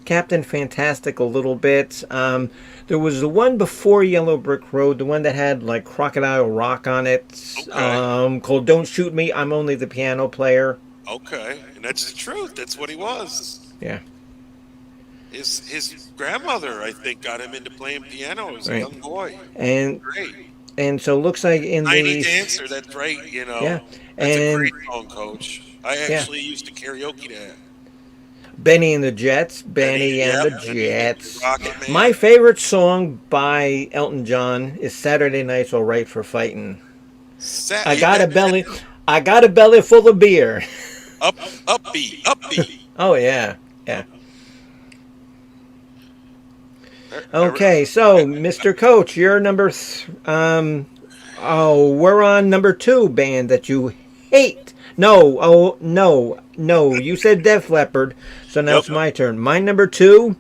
Captain Fantastic a little bit. There was the one before Yellow Brick Road, the one that had like Crocodile Rock on it, Okay. called Don't Shoot Me, I'm Only the Piano Player. Okay. And that's the truth. That's what he was. Yeah. His grandmother, I think, got him into playing piano as a Right. young boy. And Great. and so it looks like in Tiny the Dancer, that's right, you know. Yeah. That's a And great song, Coach. I actually used to karaoke that. Benny and the Jets, Benny and the Yep, Jets. Rocket Man. My favorite song by Elton John is Saturday Night's All Right for Fighting. I got a belly full of beer. Upbeat. Oh yeah. Yeah. Okay, so Mr. Coach, you're we're on number 2 band that you hate. No. You said Def Leppard, so now Yep. it's my turn. My number 2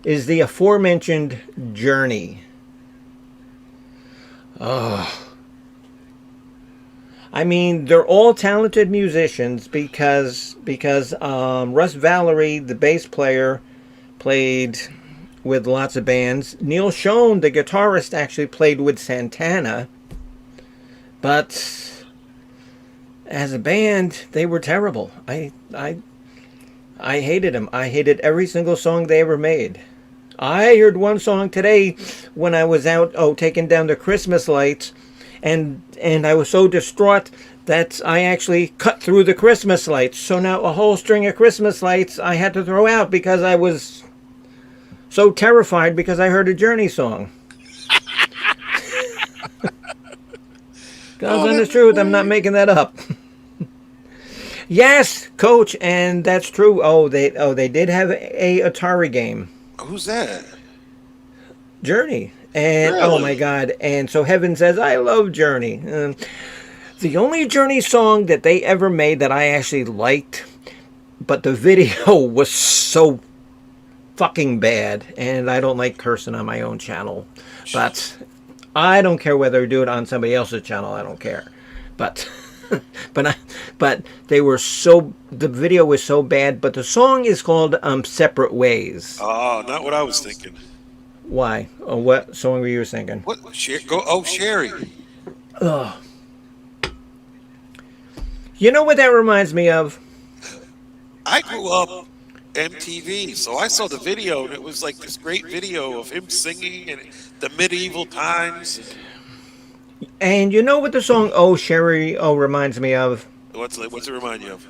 is the aforementioned Journey. Oh. I mean, they're all talented musicians because Russ Valerie, the bass player, played with lots of bands. Neil Schon, the guitarist, actually played with Santana. But as a band, they were terrible. I hated them. I hated every single song they ever made. I heard one song today when I was out taking down the Christmas lights, and I was so distraught that I actually cut through the Christmas lights. So now a whole string of Christmas lights I had to throw out because I was so terrified because I heard a Journey song. God's honest truth, I'm not making that up. Yes, Coach, and that's true. They did have a Atari game, Who's that? Journey, and oh Really? my God! And so Heaven says, I love Journey. The only Journey song that they ever made that I actually liked, but the video was so fucking bad, and I don't like cursing on my own channel, but I don't care whether I do it on somebody else's channel. I don't care, but but they were so, the video was so bad. But the song is called Separate Ways. Oh, not what I was thinking. Why? Oh, what song were you thinking? What? Sherry. Ugh. You know what that reminds me of? I grew up MTV, so I saw the video, and it was like this great video of him singing in the medieval times. And you know what the song Oh Sherry Oh reminds me of? What's it remind you of?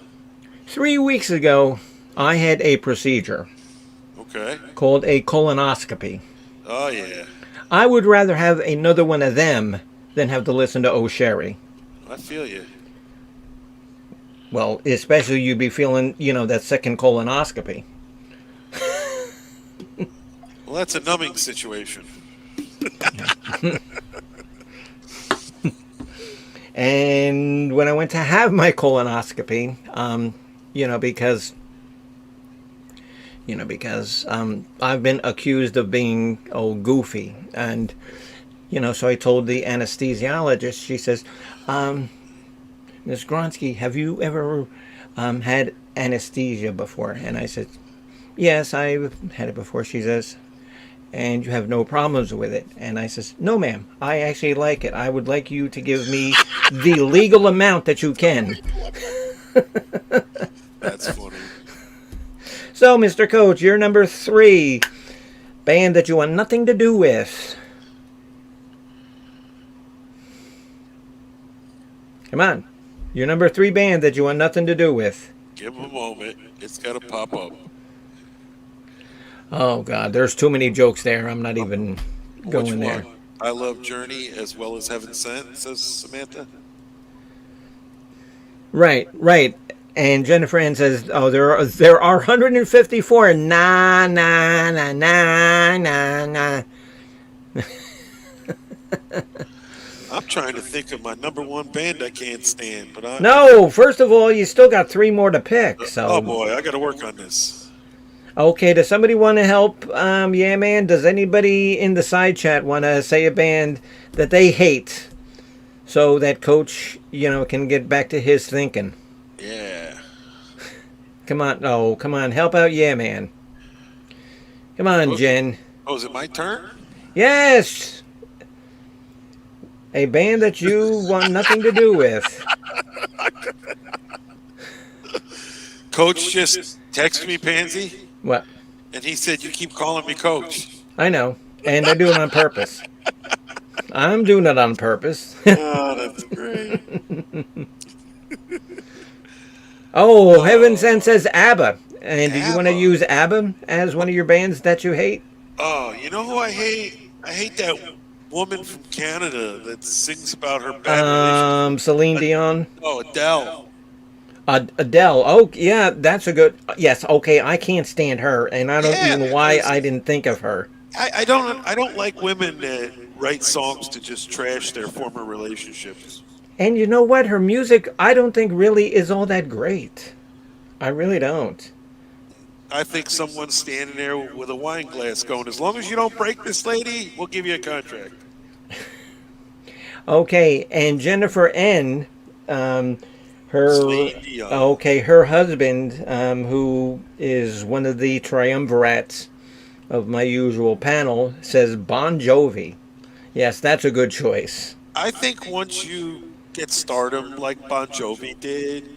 3 weeks ago, I had a procedure Okay. called a colonoscopy. Oh yeah, I would rather have another one of them than have to listen to Oh Sherry. I feel you. Well, especially you'd be feeling, that second colonoscopy. Well, that's a numbing situation. And when I went to have my colonoscopy, because I've been accused of being goofy, and so I told the anesthesiologist. She says, Ms. Gronsky, have you ever had anesthesia before? And I said, yes, I've had it before. She says, and you have no problems with it? And I says, no, ma'am, I actually like it. I would like you to give me the legal amount that you can. That's funny. So, Mr. Coach, you're number 3. Band that you want nothing to do with. Come on. Your number 3 band that you want nothing to do with. Give him a moment. It's got to pop up. Oh, God. There's too many jokes there. I'm not even Which going one? there. I love Journey as well as Heaven Sent, says Samantha. Right, right. And Jennifer Ann says, "Oh, there are 154." Nah, nah, nah, nah, nah, nah. I'm trying to think of my number one band I can't stand, but No, first of all, you still got 3 more to pick. oh So, boy, I got to work on this. okay. Does somebody want to help? Yeah, man. Does anybody in the side chat want to say a band that they hate, so that Coach, can get back to his thinking? Yeah. Come on, oh, come on, help out, yeah, man. Come on, Oh, Jen. oh, is it my turn? Yes, a band that you want nothing to do with. Coach just texted me, Pansy, What? and he said, "You keep calling me Coach." I know, and I do it on purpose. I'm doing it on purpose. Oh, that's great. Oh, Heaven Sent says ABBA. And do you want to ABBA. use ABBA as one of your bands that you hate? Oh, you know who I hate? I hate that woman from Canada that sings about her bad relationship. Celine Dion. Oh, Adele. Adele. Oh, yeah, that's a good. Yes, okay. I can't stand her, and I don't Yeah, even know why because I didn't think of her. I don't like women that write songs to just trash their former relationships. And you know what? Her music, I don't think really is all that great. I really don't. I think someone's standing there with a wine glass going, "As long as you don't break this lady, we'll give you a contract." Okay, and Jennifer N. Her Celine Dion. okay, her husband, who is one of the triumvirates of my usual panel, says Bon Jovi. Yes, that's a good choice. I think once you get stardom like Bon Jovi did,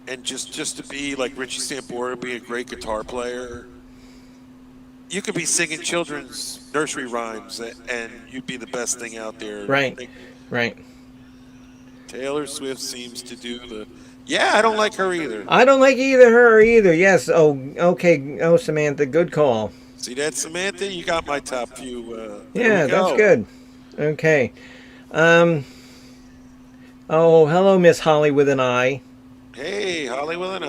and just to be like Richie Sambora, be a great guitar player, you could be singing children's nursery rhymes, and you'd be the best thing out there. Right, right. Taylor Swift seems to do the. Yeah, I don't like her either. I don't like either her either. Yes. Oh, okay. Oh, Samantha, good call. See that, Samantha? You got my top few. Yeah, There we go. that's good. Okay. Oh, hello, Miss Holly with an I. Hey, Hollywood,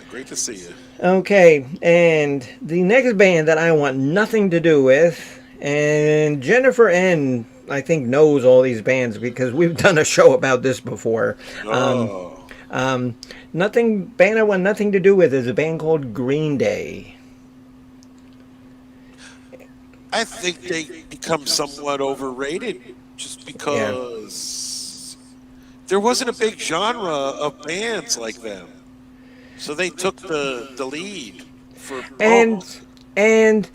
great to see you. Okay, and the next band that I want nothing to do with, and Jennifer N. I think knows all these bands because we've done a show about this before. Oh, Nothing band I want nothing to do with is a band called Green Day. I think they become somewhat overrated just because there wasn't a big genre of bands like them. So they took the lead for And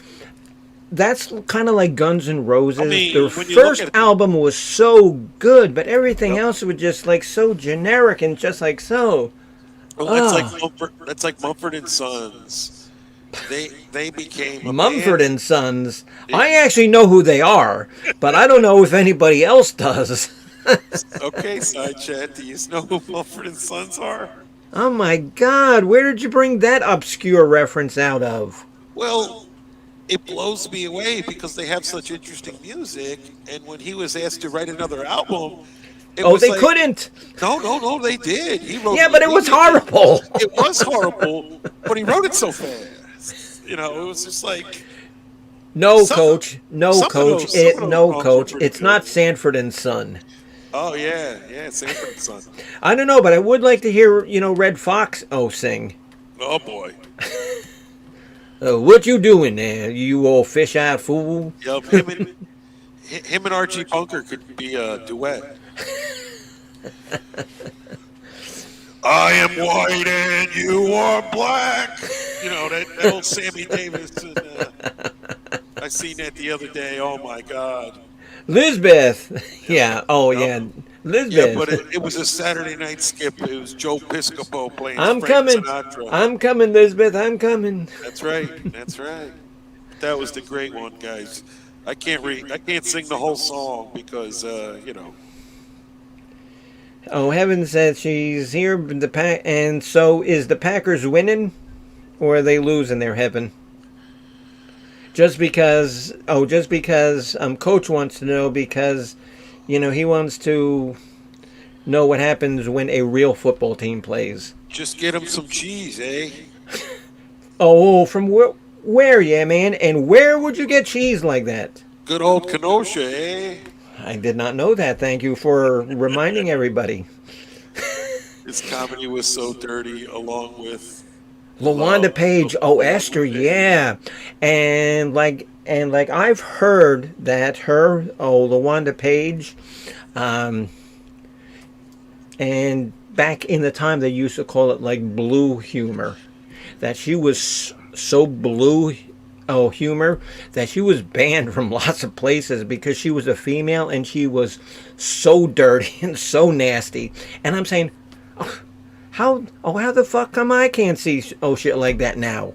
that's kind of like Guns N' Roses. I mean, Their when you look first at- album was so good, but everything Yep. else was just like so generic and just like so. well, that's like Mumford and Sons. They became a Mumford band. and Sons. I actually know who they are, but I don't know if anybody else does. Okay, side chat. Do you know who Mumford and Sons are? Oh my God, where did you bring that obscure reference out of? Well, it blows me away because they have such interesting music. And when he was asked to write another album, it Oh, was they like, couldn't. No, they did. He wrote. Yeah, but it was horrible. It was horrible, but he wrote it so fast. It was just like, No, Some- Coach. No, some of Coach. those- some of those No, songs Coach. were pretty It's good. not Sanford and Son. oh yeah, Sanford and Son. I don't know, but I would like to hear, Red Fox sing. Oh boy. What you doing there, you old fish-eyed fool? Yep. Him and Archie Bunker could be a duet. I am white and you are black. That old Sammy Davis. I seen that the other day. Oh my God. Lisbeth. Yeah. Oh, Yep. yeah. Lisbeth. Yeah, but it was a Saturday night skip. It was Joe Piscopo playing I'm Frank coming. Sinatra. I'm coming, Lisbeth. I'm coming. That's right. That's right. That was the great one, guys. I can't sing the whole song because Oh, Heaven said she's here. The pack, and so is the Packers winning, or are they losing their Heaven? Just because Coach wants to know because, he wants to know what happens when a real football team plays. Just get him some cheese, eh? Oh, from where, yeah, man? And where would you get cheese like that? Good old Kenosha, eh? I did not know that. Thank you for reminding everybody. His comedy was so dirty, along with LaWanda Love. Page, oh Esther, yeah, and like I've heard that LaWanda Page, and back in the time they used to call it like blue humor, that she was so blue, humor, that she was banned from lots of places because she was a female and she was so dirty and so nasty, and I'm saying, how the fuck come I can't see shit like that now?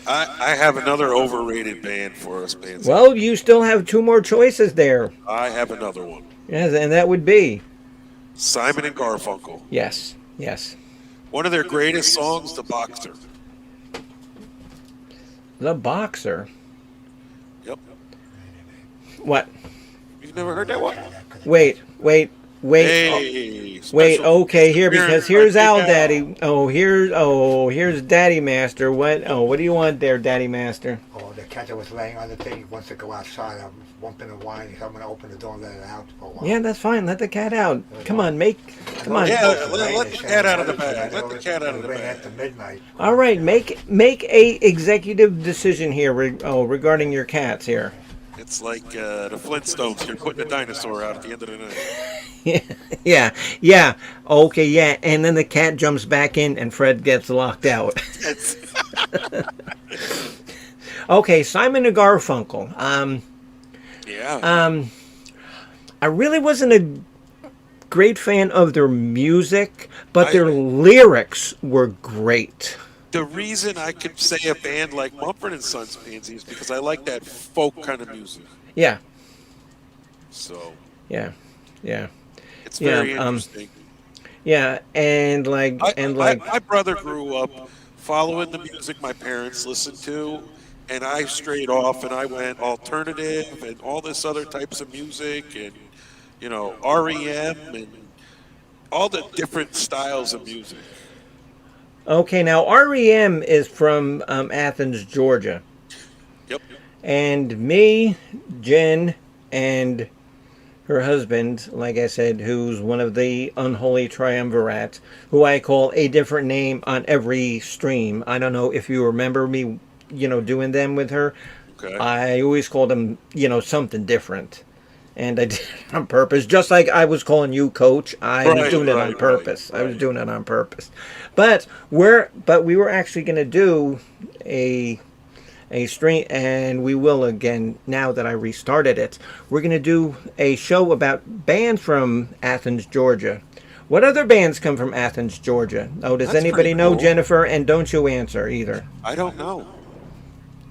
I have another overrated band for us, Pansy. Well, you still have two more choices there. I have another one. Yes, and that would be Simon and Garfunkel. yes. One of their greatest songs, The Boxer. The Boxer. Yep. What? You've never heard that one? Wait. Hey, Wait, special okay, here, because experience here's right Al now. Daddy. Here's Daddy Master. What do you want there, Daddy Master? Oh, the cat that was laying on the thing, he wants to go outside. I'm bumping and whining. I'm going to open the door and let it out for a while. Yeah, that's fine. Let the cat out. Come on. Come on. Yeah, let the cat out of the bag. Let the cat out of the Rain bag. after midnight. All right, make a executive decision here regarding your cats here. It's like the Flintstones. You're putting a dinosaur out at the end of the night. Yeah. Okay, yeah. And then the cat jumps back in and Fred gets locked out. It's, Okay, Simon and Garfunkel. yeah. I really wasn't a great fan of their music, but I- their lyrics were great. The reason I could say a band like Mumford and Sons, Pansy, is because I like that folk kind of music. Yeah. So Yeah. it's Yeah, very interesting. Yeah, and My brother grew up following the music my parents listened to, and I strayed off and I went alternative and all this other types of music and REM and all the different styles of music. okay, now REM is from Athens, Georgia. Yep. And me, Jen, and her husband, like I said, who's one of the unholy triumvirate, who I call a different name on every stream. I don't know if you remember me, doing them with her. Okay. I always called them, something different. And I did it on purpose, just like I was calling you Coach. I was doing it on purpose. I was doing it on purpose. But we were actually going to do a stream, and we will again now that I restarted it. We're going to do a show about bands from Athens, Georgia. What other bands come from Athens, Georgia? Oh, does That's anybody pretty know, cool. Jennifer? And don't you answer either. I don't know.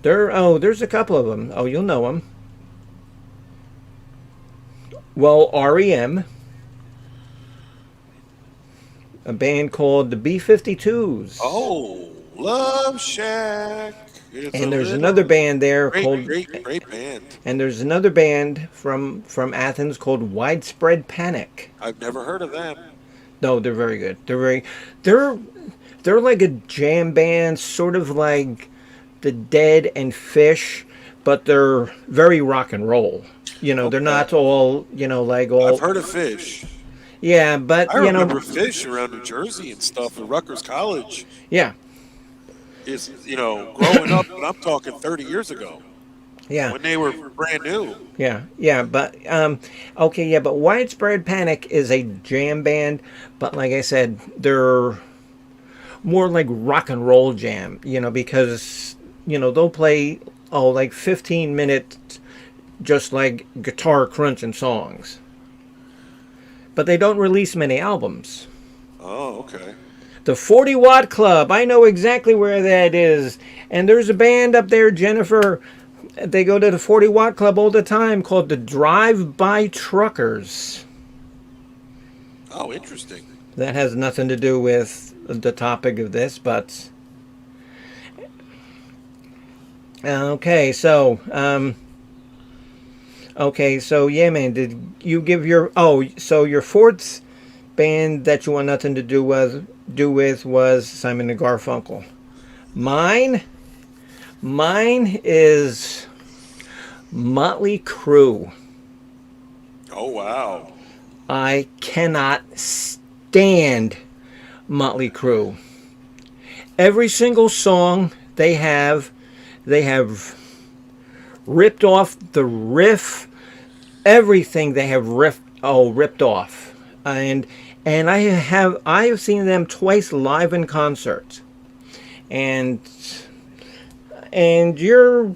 There's a couple of them. Oh, you'll know them. Well, REM, a band called the B-52s. Oh, Love Shack. It's a And there's little- another band there called, great band. and there's another band from Athens called Widespread Panic. I've never heard of them. No, they're very good. They're like a jam band, sort of like the Dead and Fish, but they're very rock and roll. They're not all, like all. I've heard of Fish. Yeah, but I remember Fish around New Jersey and stuff at Rutgers College. yeah, Is growing up, and I'm talking 30 years ago yeah. when they were brand new. Yeah, but okay, yeah, but Widespread Panic is a jam band, but like I said, they're more like rock and roll jam, because they'll play like 15-minute just like guitar crunching songs. But they don't release many albums. Oh, okay. The 40 Watt Club, I know exactly where that is. And there's a band up there, Jennifer. They go to the 40 Watt Club all the time called the Drive-By Truckers. Oh, interesting. That has nothing to do with the topic of this, but okay. So yeah, man. Did you give your So your fourth band that you want nothing to do with was Simon and Garfunkel. Mine is Motley Crue. Oh, wow. I cannot stand Motley Crue. Every single song they have ripped off the riff. Everything they have ripped off. And I have seen them twice live in concert. And you're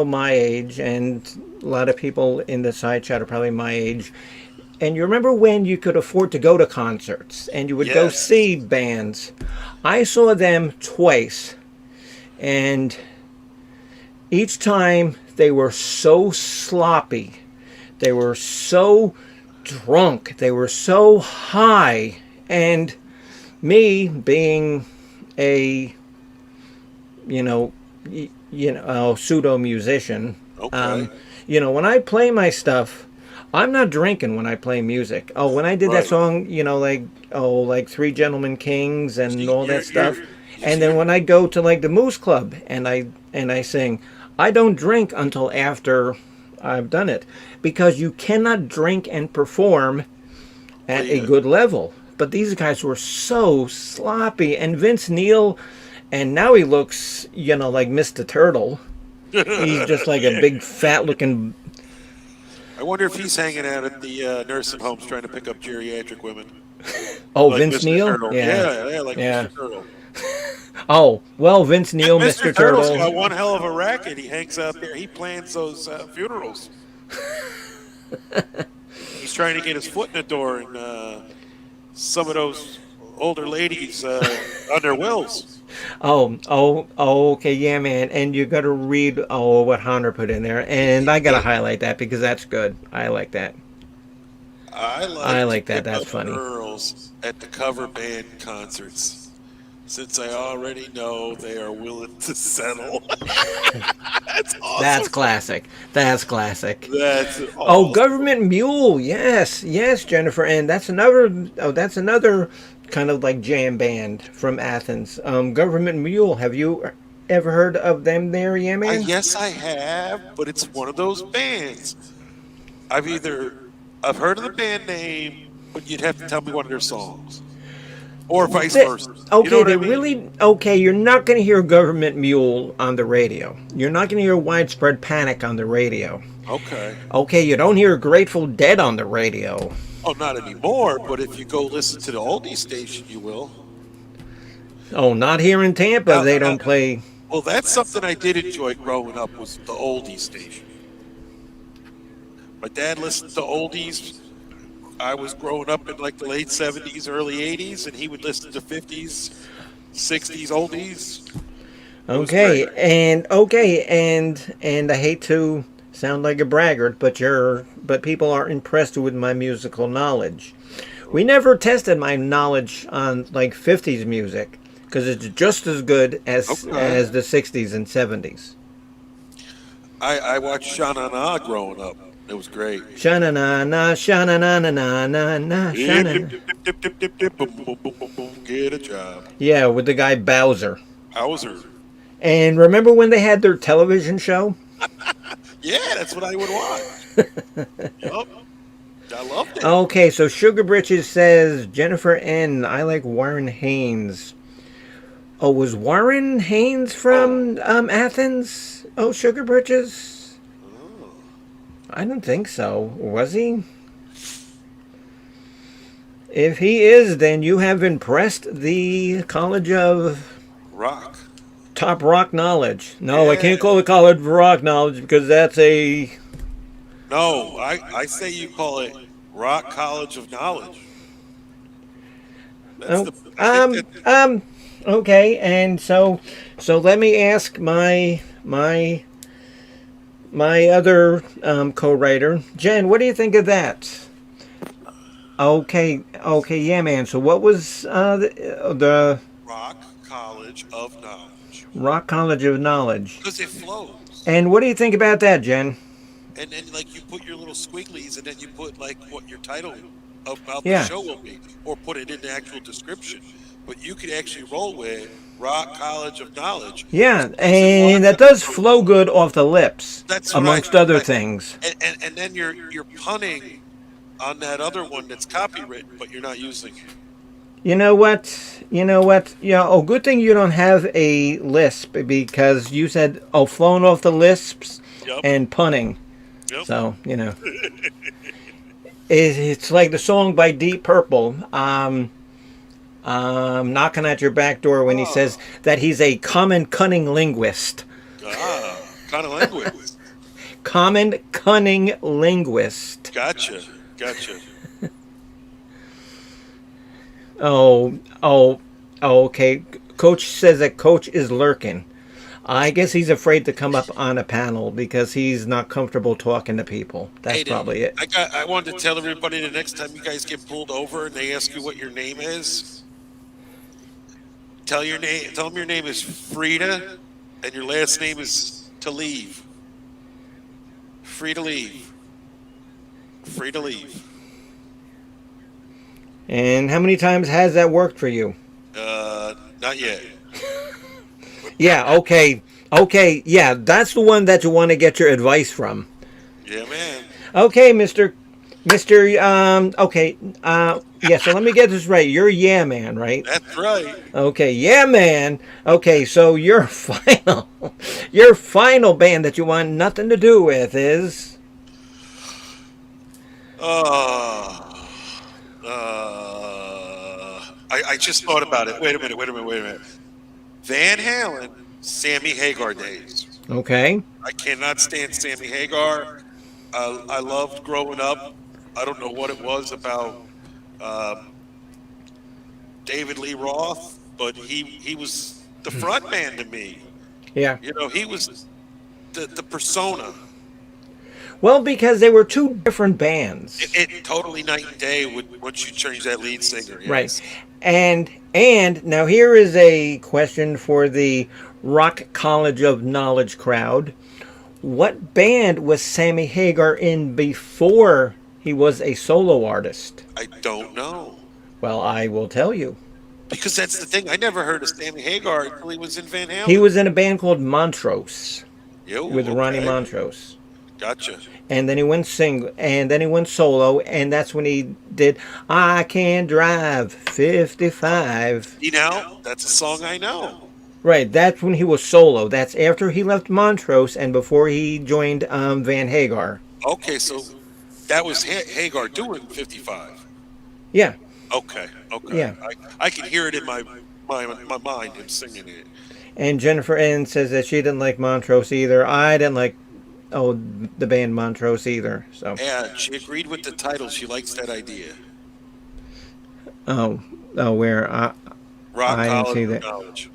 my age, and a lot of people in the side chat are probably my age. And you remember when you could afford to go to concerts and you would go Yes. see bands? I saw them twice, and each time they were so sloppy, they were so drunk, they were so high, and me being a pseudo musician, Okay. when I play my stuff, I'm not drinking when I play music. Oh, when I did that Right. song, like Three Gentlemen Kings and See, all you're- that stuff. you're- And then when I go to like the Moose Club and I sing, I don't drink until after I've done it, because you cannot drink and perform at a Yeah. good level. But these guys were so sloppy, and Vince Neil, and now he looks, like Mr. Turtle. He's just like a big fat looking. I wonder if he's hanging out at the nursing homes trying to pick up geriatric women. Oh, Like Vince Mr. Neil? Turtle. Yeah, like Yeah. Mr. Turtle. Oh, well, Vince Neil, Mr. Mr. Turtle's Turtle. got one hell of a racket. He hangs out there. He plans those funerals. He's trying to get his foot in the door, and some of those older ladies on their wills. Oh, okay, yeah, man. And you got to read what Hunter put in there, and I got to highlight that because that's good. I like that. I like that. to pick That's up funny. girls at the cover band concerts, since I already know they are willing to settle. That's awesome. That's classic. That's classic. That's Oh, awesome. Government Mule. Yes, Jennifer, and that's another. Oh, that's another kind of like jam band from Athens. Government Mule. Have you ever heard of them there, yeah, man? Yes, I have, but it's one of those bands. I've heard of the band name, but you'd have to tell me one of their songs, or vice versa. Okay, You know what they I mean? really. Okay, you're not going to hear Government Mule on the radio. You're not going to hear Widespread Panic on the radio. Okay. Okay, you don't hear Grateful Dead on the radio. Oh, not anymore. But if you go listen to the oldie station, you will. Oh, not here in Tampa. Now- They don't play. Well, that's something I did enjoy growing up, was the oldie station. My dad listened to oldies. I was growing up in like the late 70s, early 80s, and he would listen to 50s, 60s oldies. was Okay, great. and I hate to sound like a braggart, but people are impressed with my musical knowledge. We never tested my knowledge on like 50s music because it's just as good as Okay. the 60s and 70s. I watched Sha Na Na growing up. It was great. Sha-na-na-na, sha-na-na-na-na-na, Dip, sha-na. dip, dip, dip, dip, dip, dip, boom, boom, boom, boom, boom, get a job. Yeah, with the guy Bowser. Hauser. And remember when they had their television show? Yeah, that's what I would watch. Yup. I loved it. Okay, so Sugar Britches says Jennifer N. I like Warren Haynes. Oh, was Warren Haynes from Athens? Oh, Sugar Britches? I don't think so. Was he? If he is, then you have impressed the College of Rock. Top Rock Knowledge. No, I Yeah. can't call it College of Rock Knowledge because that's a... No, I say you call it Rock College of Knowledge. That's Oh, the, I think that- okay, and so let me ask my other co-writer, Jen. What do you think of that? Okay, yeah, man. So what was the Rock College of Knowledge. Rock College of Knowledge? Because it flows. And what do you think about that, Jen? And then, like, you put your little squigglies, and then you put, like, what your title about the Yeah. show will be, or put it in the actual description. But you could actually roll with Rock College of Knowledge. Yeah, So and that does flow good off the lips, That's what amongst other I- things. and then you're punning on that other one that's copywritten, but you're not using it. You know what? You know what? Yeah. Oh, good thing you don't have a lisp because you said flown off the lisps Yep. and punning. Yep. So it's like the song by Deep Purple. Knocking at your back door when he says that he's a common cunning linguist. Kind of language. Common cunning linguist. Gotcha. Okay. Coach says that Coach is lurking. I guess he's afraid to come up on a panel because he's not comfortable talking to people. That's Hey, probably it. I wanted to tell everybody the next time you guys get pulled over and they ask you what your name is, tell them your name is Frida and your last name is to leave. Free to leave. Free to leave. And how many times has that worked for you? Not yet. Yeah, okay, yeah, that's the one that you want to get your advice from. Yeah, man. Okay, okay, yeah, so let me get this right. You're Yeah Man, right? That's right. Okay, Yeah Man. Okay, so your final band that you want nothing to do with is... I just thought about it. Wait a minute. Van Halen, Sammy Hagar days. Okay. I cannot stand Sammy Hagar. I loved growing up. I don't know what it was about David Lee Roth, but he was the front man to me. Yeah. You know, he was the persona. Well, because they were two different bands. It totally night and day once you change that lead singer. Yes. Right. And now here is a question for the Rock College of Knowledge crowd. What band was Sammy Hagar in before he was a solo artist? I don't know. Well, I will tell you. Because that's the thing. I never heard of Sammy Hagar until he was in Van Halen. He was in a band called Montrose Yo, with Ronnie okay. Montrose. Gotcha. And then he went and then he went solo, and that's when he did I Can Drive 55. You know, that's a song I know. Right, that's when he was solo. That's after he left Montrose and before he joined Van Hagar. Okay, so that was Hagar doing 55. Yeah, Okay. Yeah. I can hear it in my mind, him singing it. and Jennifer N says that she didn't like Montrose either. I didn't like the band Montrose either. So Yeah, she agreed with the title. She likes that idea. where Rock I didn't College see of that. Knowledge.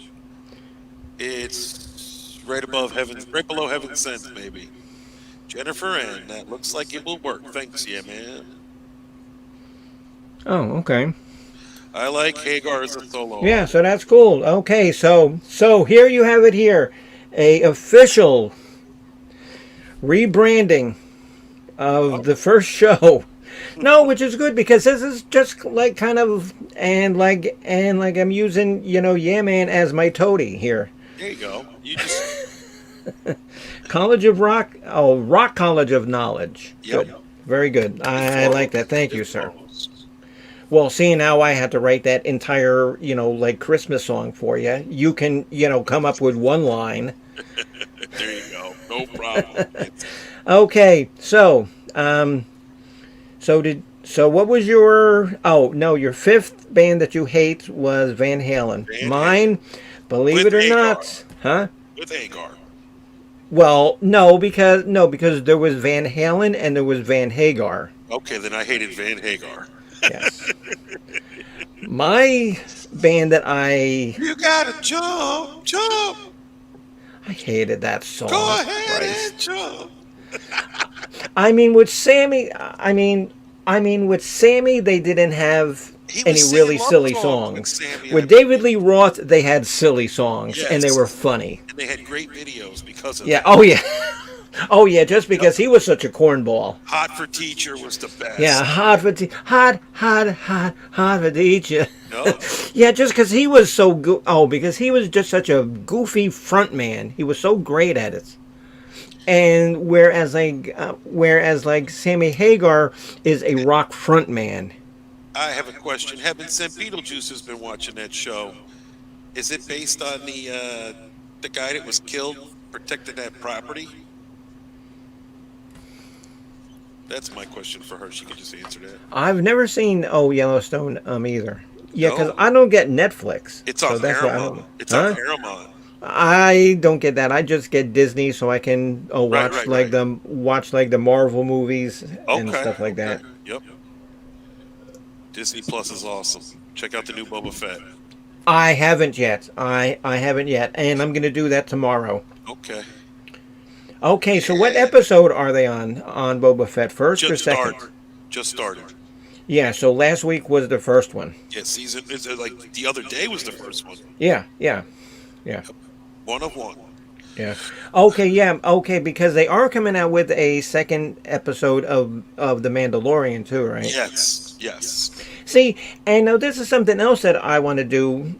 It's right below Heaven Sent, maybe. Jennifer N. That looks like it will work. Thanks, yeah, man. Oh, okay. I like Hagar as a solo. Yeah, so that's cool. Okay, so here you have it here, a official rebranding of the first show. No, which is good because this is just like kind of and like I'm using Yeah Man as my toady here. There you go. You just College of Rock, Rock College of Knowledge. Yep. Good. Very good. I like that. Thank you, sir. Well, seeing now I had to write that entire, like Christmas song for you. You can, come up with one line. There you go. No problem. Okay, so what was your fifth band that you hate was Van Halen. Van Mine, believe With it or Hagar. not, huh? With Hagar. Well, no, because there was Van Halen and there was Van Hagar. Okay, then I hated Van Hagar. Yes. My band that I You gotta jump. hated that song. Go ahead Christ. and jump. I mean, with Sammy, I mean, with Sammy, they didn't have He was any singing really love silly songs with songs. Sammy, I With David Lee Roth, they had silly songs, and they Yes. were funny. and they had great videos because of Yeah. that. Oh yeah. Oh yeah. Just because he was such a cornball. Hot for Teacher was the best. Yeah. Hot for hot for teacher. No, Yeah, just because he was so because he was just such a goofy front man. He was so great at it. And whereas like Sammy Hagar is a rock front man. I have a question. Heaven Sent Beetlejuice has been watching that show. Is it based on the guy that was killed protecting that property? That's my question for her. She can just answer that. I've never seen Yellowstone either. Yeah, because No. I don't get Netflix. It's so on that's why I Paramount. don't. It's Huh? on Paramount. I don't get that. I just get Disney, so I can watch right. the Marvel movies and Okay. stuff like that. okay. Yep. Disney Plus is awesome. Check out the new Boba Fett. I haven't yet. I haven't yet, and I'm gonna do that tomorrow. Okay. Okay, so what episode are they on Boba Fett? First or Just second? started. Just started. Yeah, so last week was the first one. Yeah, season is like the other day was the first one. Yeah. 1 of 1. Yeah. Okay, because they are coming out with a second episode of The Mandalorian too, right? Yes. See, and now this is something else that I want to do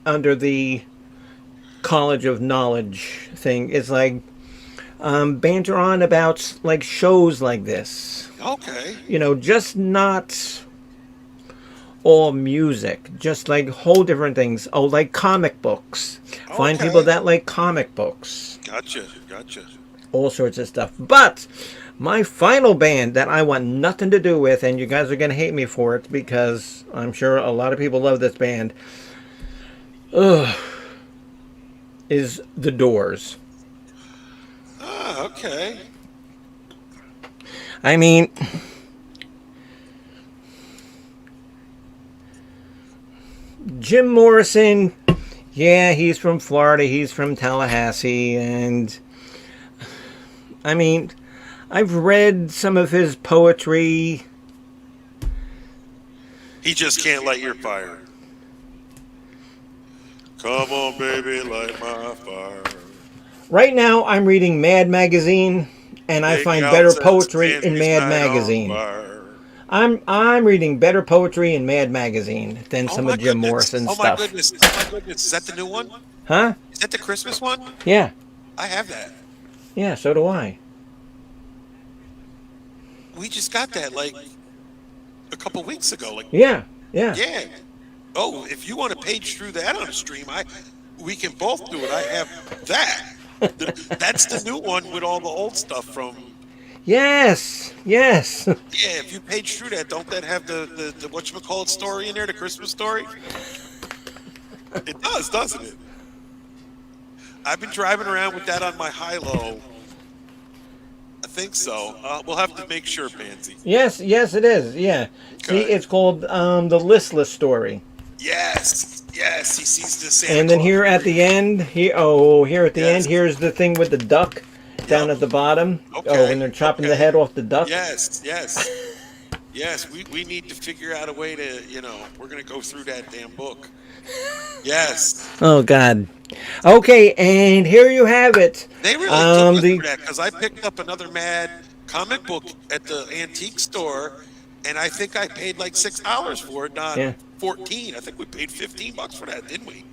under the College of Knowledge thing. Is like banter on about like shows like this. Okay. Just not all music, just like whole different things. Oh, like comic books. Find Okay. people that like comic books. Gotcha. All sorts of stuff. But my final band that I want nothing to do with, and you guys are going to hate me for it because I'm sure a lot of people love this band, is The Doors. Ah, okay. I mean, Jim Morrison, yeah, he's from Florida, he's from Tallahassee, and I mean, I've read some of his poetry. He just can't light your fire. Come on, baby, light my fire. Right now, I'm reading Mad Magazine, and I Make find out better since poetry in Sandy's Mad night on Magazine. fire. I'm reading better poetry in Mad Magazine than some my of Jim goodness. Morrison's Oh stuff. my goodness! Oh my goodness! Is that the new one? Huh? Is that the Christmas one? Yeah. I have that. Yeah, so do I. We just got that like a couple weeks ago. Like, Yeah. yeah. Oh, if you want to page through that on a stream, we can both do it. I have that. That's the new one with all the old stuff from. Yes. Yeah, if you page through that, don't that have the whatchamacallit story in there, the Christmas story? It does, doesn't it? I've been driving around with that on my high-low. I think so. We'll have to make sure, Pansy. Yes, it is. Yeah. See, Okay. it's called the Listless Story. Yes, he sees the Santa And then Claus here at the end, here at the Yes. end, here's the thing with the duck down at the bottom. Okay, When they're chopping the okay. head off the duck. Yes. We need to figure out a way to, we're going to go through that damn book. Yes. Oh God. Okay, and here you have it. They really took us for that because I picked up another Mad comic book at the antique store, and I think I paid like $6 for it, not Yeah. 14. I think we paid $15 for that, didn't we?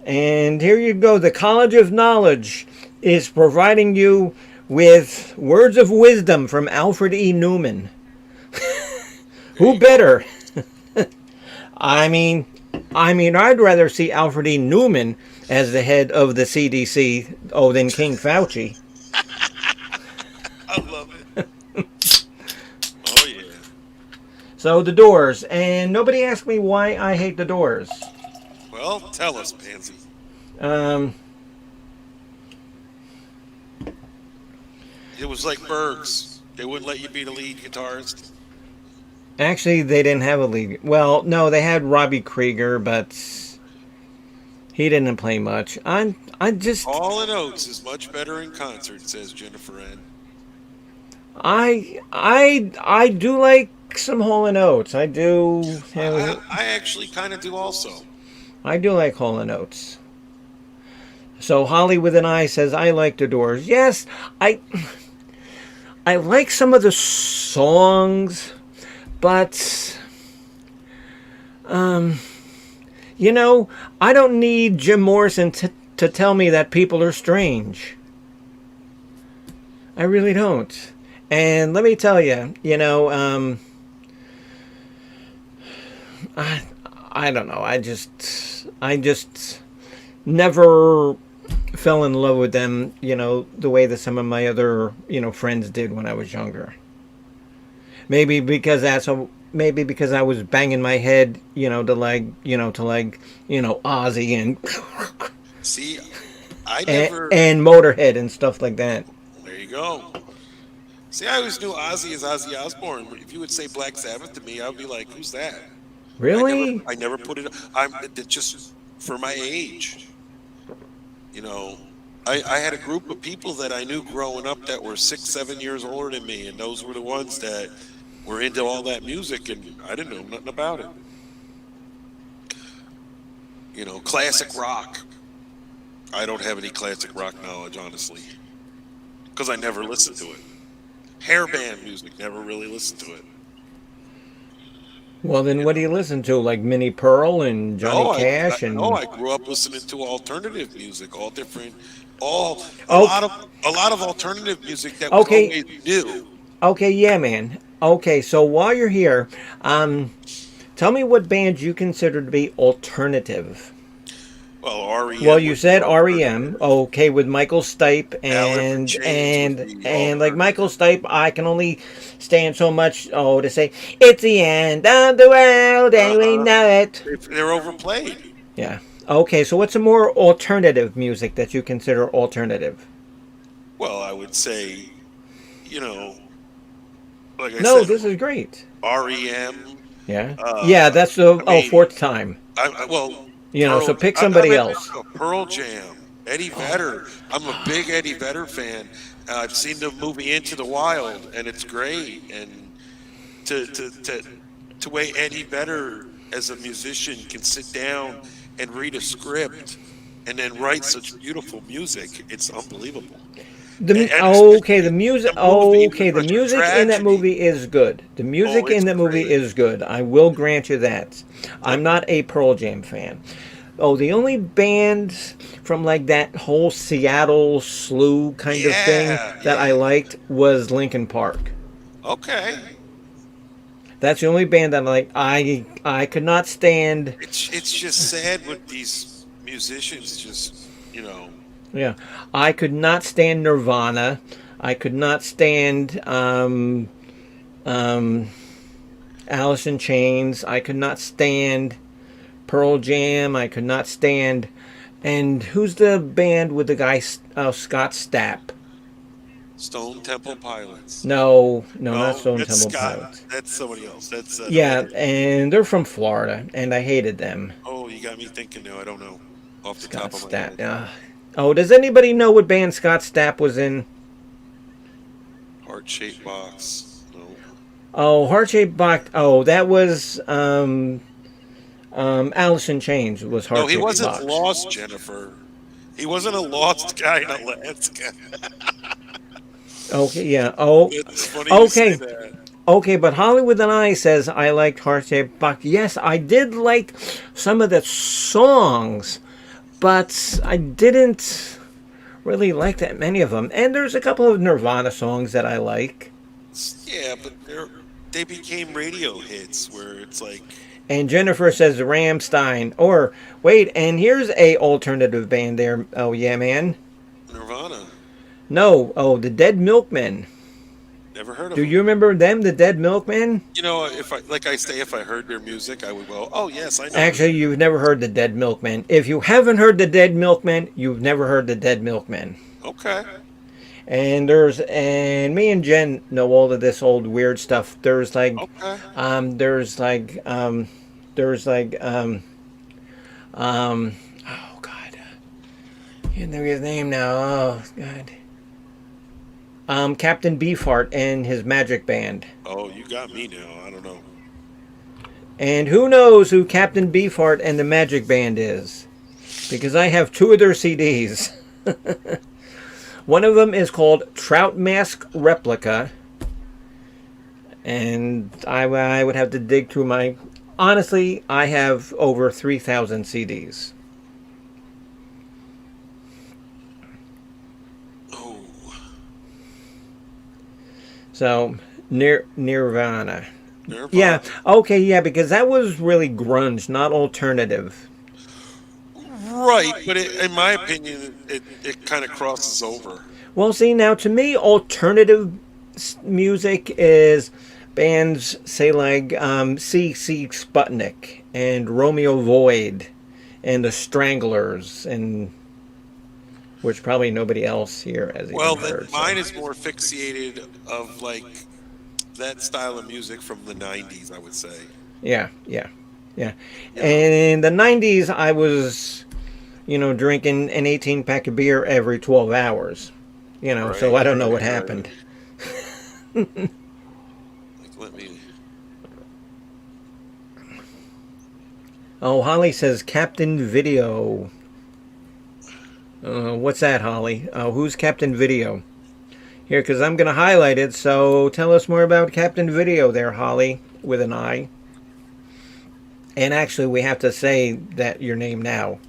And here you go. The College of Knowledge is providing you with words of wisdom from Alfred E. Newman. Who better? I mean, I'd rather see Alfred E. Newman as the head of the CDC than King Fauci. I love it. Oh, yeah. So The Doors, and nobody asked me why I hate The Doors. Well, tell us, Pansy. It was like Bergs. They wouldn't let you be the lead guitarist. Actually, they didn't have a lead. Well, no, they had Robbie Krieger, but he didn't play much. I just Hall & Oates is much better in concert, says Jennifer N. I do like some Hall and Oates. I do. I actually kind of do also. I do like Hall and Oates. So Holly with an I says I like the Doors. Yes, I like some of the songs, but you know, I don't need Jim Morrison to tell me that people are strange. I really don't. And let me tell you, I don't know. I just never fell in love with them, the way that some of my other, friends did when I was younger. Maybe because I was banging my head, to Ozzy See, I and, never. and Motorhead and stuff like that. There you go. See, I always knew Ozzy as Ozzy Osbourne. If you would say Black Sabbath to me, I'd be like, "Who's that?" Really? I never put it. It's just for my age. You know, I had a group of people that I knew growing up that were 6, 7 years older than me, and those were the ones that were into all that music, and I didn't know nothing about it. Classic rock. I don't have any classic rock knowledge, honestly, because I never listened to it. Hairband music, never really listened to it. Well, then what do you listen to? Like Minnie Pearl and Johnny Cash and no, I grew up listening to alternative music, all different, all Oh, a lot of alternative music that was okay, always new. okay, yeah, man. Okay, so while you're here, tell me what bands you consider to be alternative. Well, REM Well, you would be said REM, alternative. okay, with Michael Stipe Alice in and Chains would and be and like Michael alternative. Stipe, I can only stand so much. Oh, to say it's the end of the world and we Uh-huh. know it. They're overplayed. Yeah. Okay, so what's some more alternative music that you consider alternative? Well, I would say, you know, like I No, said, this is great. REM. Yeah. Yeah, Uh, that's the I mean, fourth time. well, So Pearl. pick I somebody mean, else. Pearl Jam, Eddie Vedder. I'm a big Eddie Vedder fan. I've seen the movie Into the Wild, and it's great. And to way Eddie Vedder as a musician can sit down and read a script and then write such beautiful music, it's unbelievable. And Okay, especially the music. the movie was Okay, the such a music in that tragedy. movie is good. The Oh, music in it's that movie great. is good. I will grant you that. I'm Yep. not a Pearl Jam fan. Oh, the only band from like that whole Seattle slew kind of thing Yeah, that I yeah. liked was Linkin Park. Okay. That's the only band that I could not stand. It's just sad with these musicians just, you know, Yeah, I could not stand Nirvana. I could not stand um, Alice in Chains. I could not stand Pearl Jam. I could not stand. And who's the band with the guy Scott Stapp? Stone Temple Pilots. No, no, not No, Stone that's Temple Scott. Pilots. That's somebody else. That's the Yeah, other. and they're from Florida, and I hated them. Oh, you got me thinking now. I don't know off the Scott top of my Stapp. head. Oh, does anybody know what band Scott Stapp was in? Heart shaped box. No. Oh, Heart Shaped Box. Oh, that was Alice in Chains was No, Heart he Shaped wasn't Box. lost, Jennifer. He wasn't a lost guy in Alaska. Okay, yeah. Oh, It's funny you say okay. that. Okay, but Hollywood and I says I liked Heart Shaped Box. Yes, I did like some of the songs, but I didn't really like that many of them. And there's a couple of Nirvana songs that I like. Yeah, but they became radio hits where it's like And Jennifer says Ramstein. Or wait, and here's a alternative band there. Oh yeah, man. Nirvana. No, oh the Dead Milkmen. Never heard of Do them. you remember them, the Dead Milkmen? If I like I say, if I heard their music, I would go, "Oh yes, I know them." Actually, you've never heard the Dead Milkmen. If you haven't heard the Dead Milkmen, you've never heard the Dead Milkmen. Okay. And me and Jen know all of this old weird stuff. Okay. There's like there's like oh God, you know his name now. Oh God. Captain Beefheart and his magic band. Oh, you got me now. I don't know. And who knows who Captain Beefheart and the magic band is? Because I have 2 of their CDs. One of them is called Trout Mask Replica. And I would have to dig through my... Honestly, I have over 3,000 CDs. Oh, So, Nirvana. Nirvana. Yeah, okay, yeah, because that was really grunge, not alternative. Right, but in my opinion, it kind of crosses over. Well, see, now to me, alternative music is bands, say, like C.C. Sputnik and Romeo Void and the Stranglers, and which probably nobody else here has even Well, heard. then mine is more fixated of like that style of music from the 90s, I would say. Yeah. And in the 90s, I was, drinking an 18-pack of beer every 12 hours. So I don't know what happened. Like, let me. Oh, Holly says Captain Video. What's that, Holly? Who's Captain Video? Here, because I'm going to highlight it, so tell us more about Captain Video there, Holly, with an I. And actually, we have to say that your name now.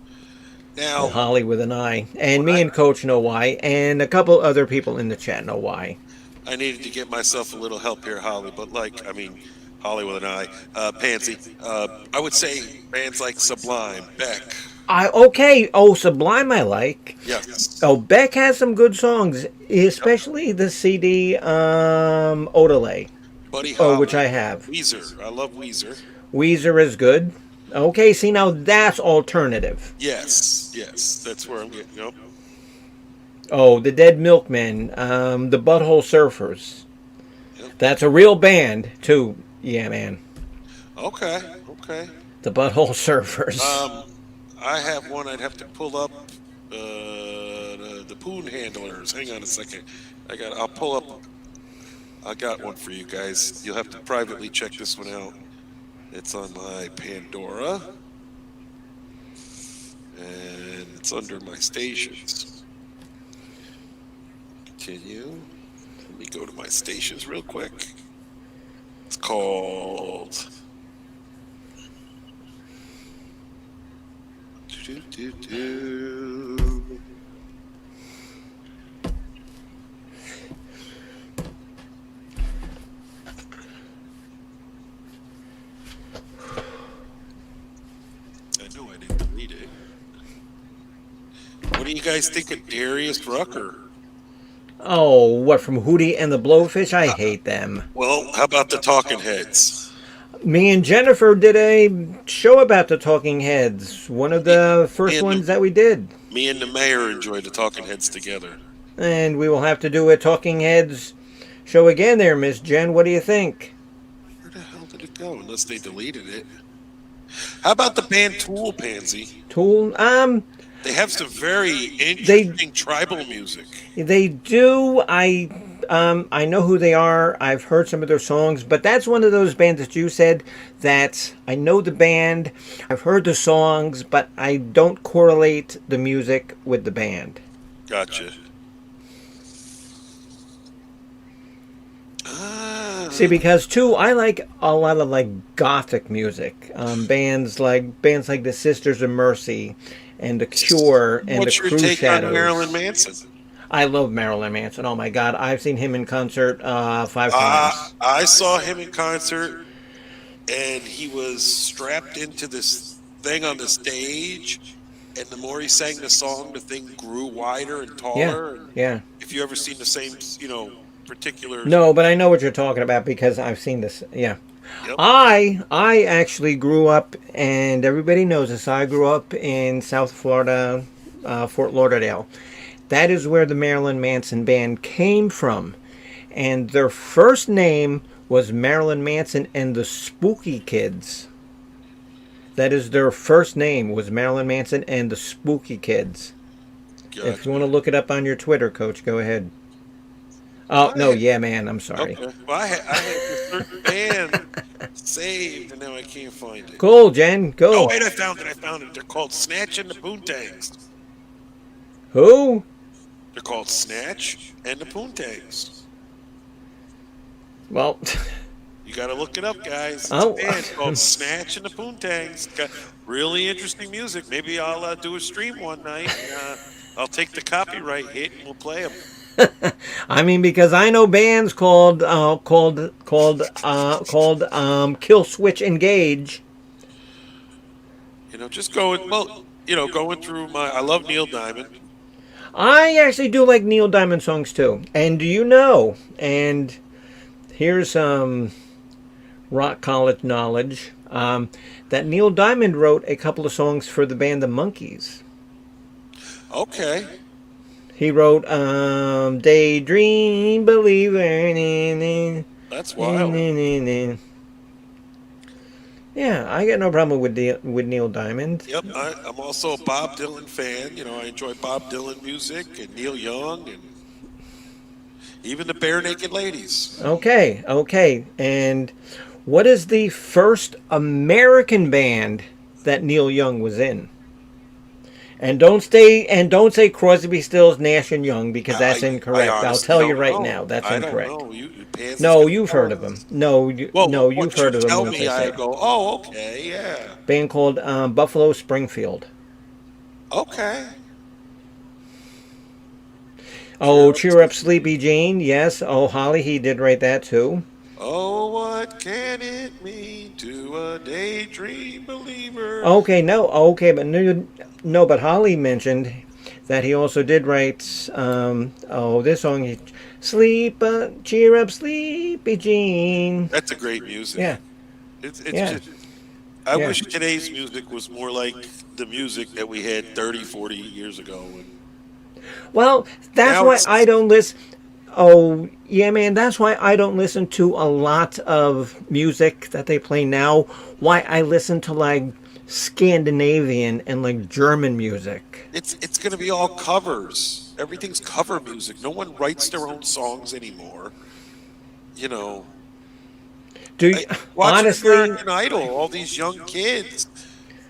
Now, Holly with an I. And me and Coach know why, and a couple other people in the chat know why. I needed to get myself a little help here, Holly, but Holly with an I, Pansy. I would say bands like Sublime, Beck. Okay. Oh, Sublime I like. Yes. Oh, Beck has some good songs, especially the CD Odelay. Buddy Holly. Oh, which I have. Weezer. I love Weezer. Weezer is good. Okay, see, now that's alternative. Yes. That's where I'm getting. Yep. Oh, the Dead Milkmen, the Butthole Surfers. Yep. That's a real band, too. Yeah, man. Okay. The Butthole Surfers. I have one. I'd have to pull up the Poon Handlers. Hang on a second. I'll pull up. I got one for you guys. You'll have to privately check this one out. It's on my Pandora, and it's under my stations. Continue. Let me go to my stations real quick. It's called. Do-do-do-do. I know I didn't delete it. What do you guys think of Darius Rucker? Oh, what, from Hootie and the Blowfish? I hate them. Well, how about the Talking Heads? Me and Jennifer did a show about the Talking Heads. One of the first ones that we did. Me and the mayor enjoyed the Talking Heads together. And we will have to do a Talking Heads show again there, Miss Jen. What do you think? Where the hell did it go? Unless they deleted it. How about the band Tool, Pansy? Tool? They have some very interesting tribal music. They do. I know who they are. I've heard some of their songs, but that's one of those bands that you said that I know the band, I've heard the songs, but I don't correlate the music with the band. Gotcha. See, because too, I like a lot of like gothic music. Bands like the Sisters of Mercy and the Cure and What's the your Cruise take Shadows. on Marilyn Manson? I love Marilyn Manson. Oh my God, I've seen him in concert 5 times. I saw him in concert, and he was strapped into this thing on the stage. And the more he sang the song, the thing grew wider and taller. Yeah. If you ever seen the same, particular. No, but I know what you're talking about because I've seen this. Yeah. Yep. I actually grew up, and everybody knows this. I grew up in South Florida, Fort Lauderdale. That is where the Marilyn Manson band came from, and their first name was Marilyn Manson and the Spooky Kids. That is their first name, was Marilyn Manson and the Spooky Kids. Gotcha. If you want to look it up on your Twitter, Coach, go ahead. Oh no, yeah, man. I'm sorry. Okay. Well, I had this certain band saved, and now I can't find it. Cool, Jen. Oh Cool. wait, I found it. I found it. They're called Snatch and the Poontangs. Who? They're called Snatch and the Poontangs. Well, You got to look it up, guys. It's Oh. a band called Snatch and the Poontangs. Got really interesting music. Maybe I'll do a stream one night. And, I'll take the copyright hit and we'll play them. I mean, because I know bands called Kill Switch Engage. Just going. Well, going through my. I love Neil Diamond. I actually do like Neil Diamond songs too. And do you know? And here's some rock college knowledge. That Neil Diamond wrote a couple of songs for the band The Monkees. Okay. He wrote Daydream Believer. That's wild. Yeah, I got no problem with Neil Diamond. Yep, I'm also a Bob Dylan fan. I enjoy Bob Dylan music and Neil Young and even the Bare Naked Ladies. Okay. And what is the first American band that Neil Young was in? And don't say Crosby, Stills, Nash and Young because that's incorrect. I'll tell you right now, that's incorrect. No, you've heard of them. You've heard of them. Tell me, I go, oh, okay, yeah. Band called Buffalo Springfield. Okay. Oh, Cheer Up Sleepy Jean, yes. Oh, Holly, he did write that too. Oh, what can it mean to a daydream believer? But Holly mentioned that he also did write this song, Cheer Up Sleepy Jean. That's a great music. Yeah. It's Yeah. just, I wish today's music was more like the music that we had 30, 40 years ago. Well, that's Now why it's- I don't listen. Oh, yeah, man, that's why I don't listen to a lot of music that they play now. Why I listen to like Scandinavian and like German music. It's going to be all covers. Everything's cover music. No one writes their own songs anymore. Watch Honestly, American Idol. All these young kids,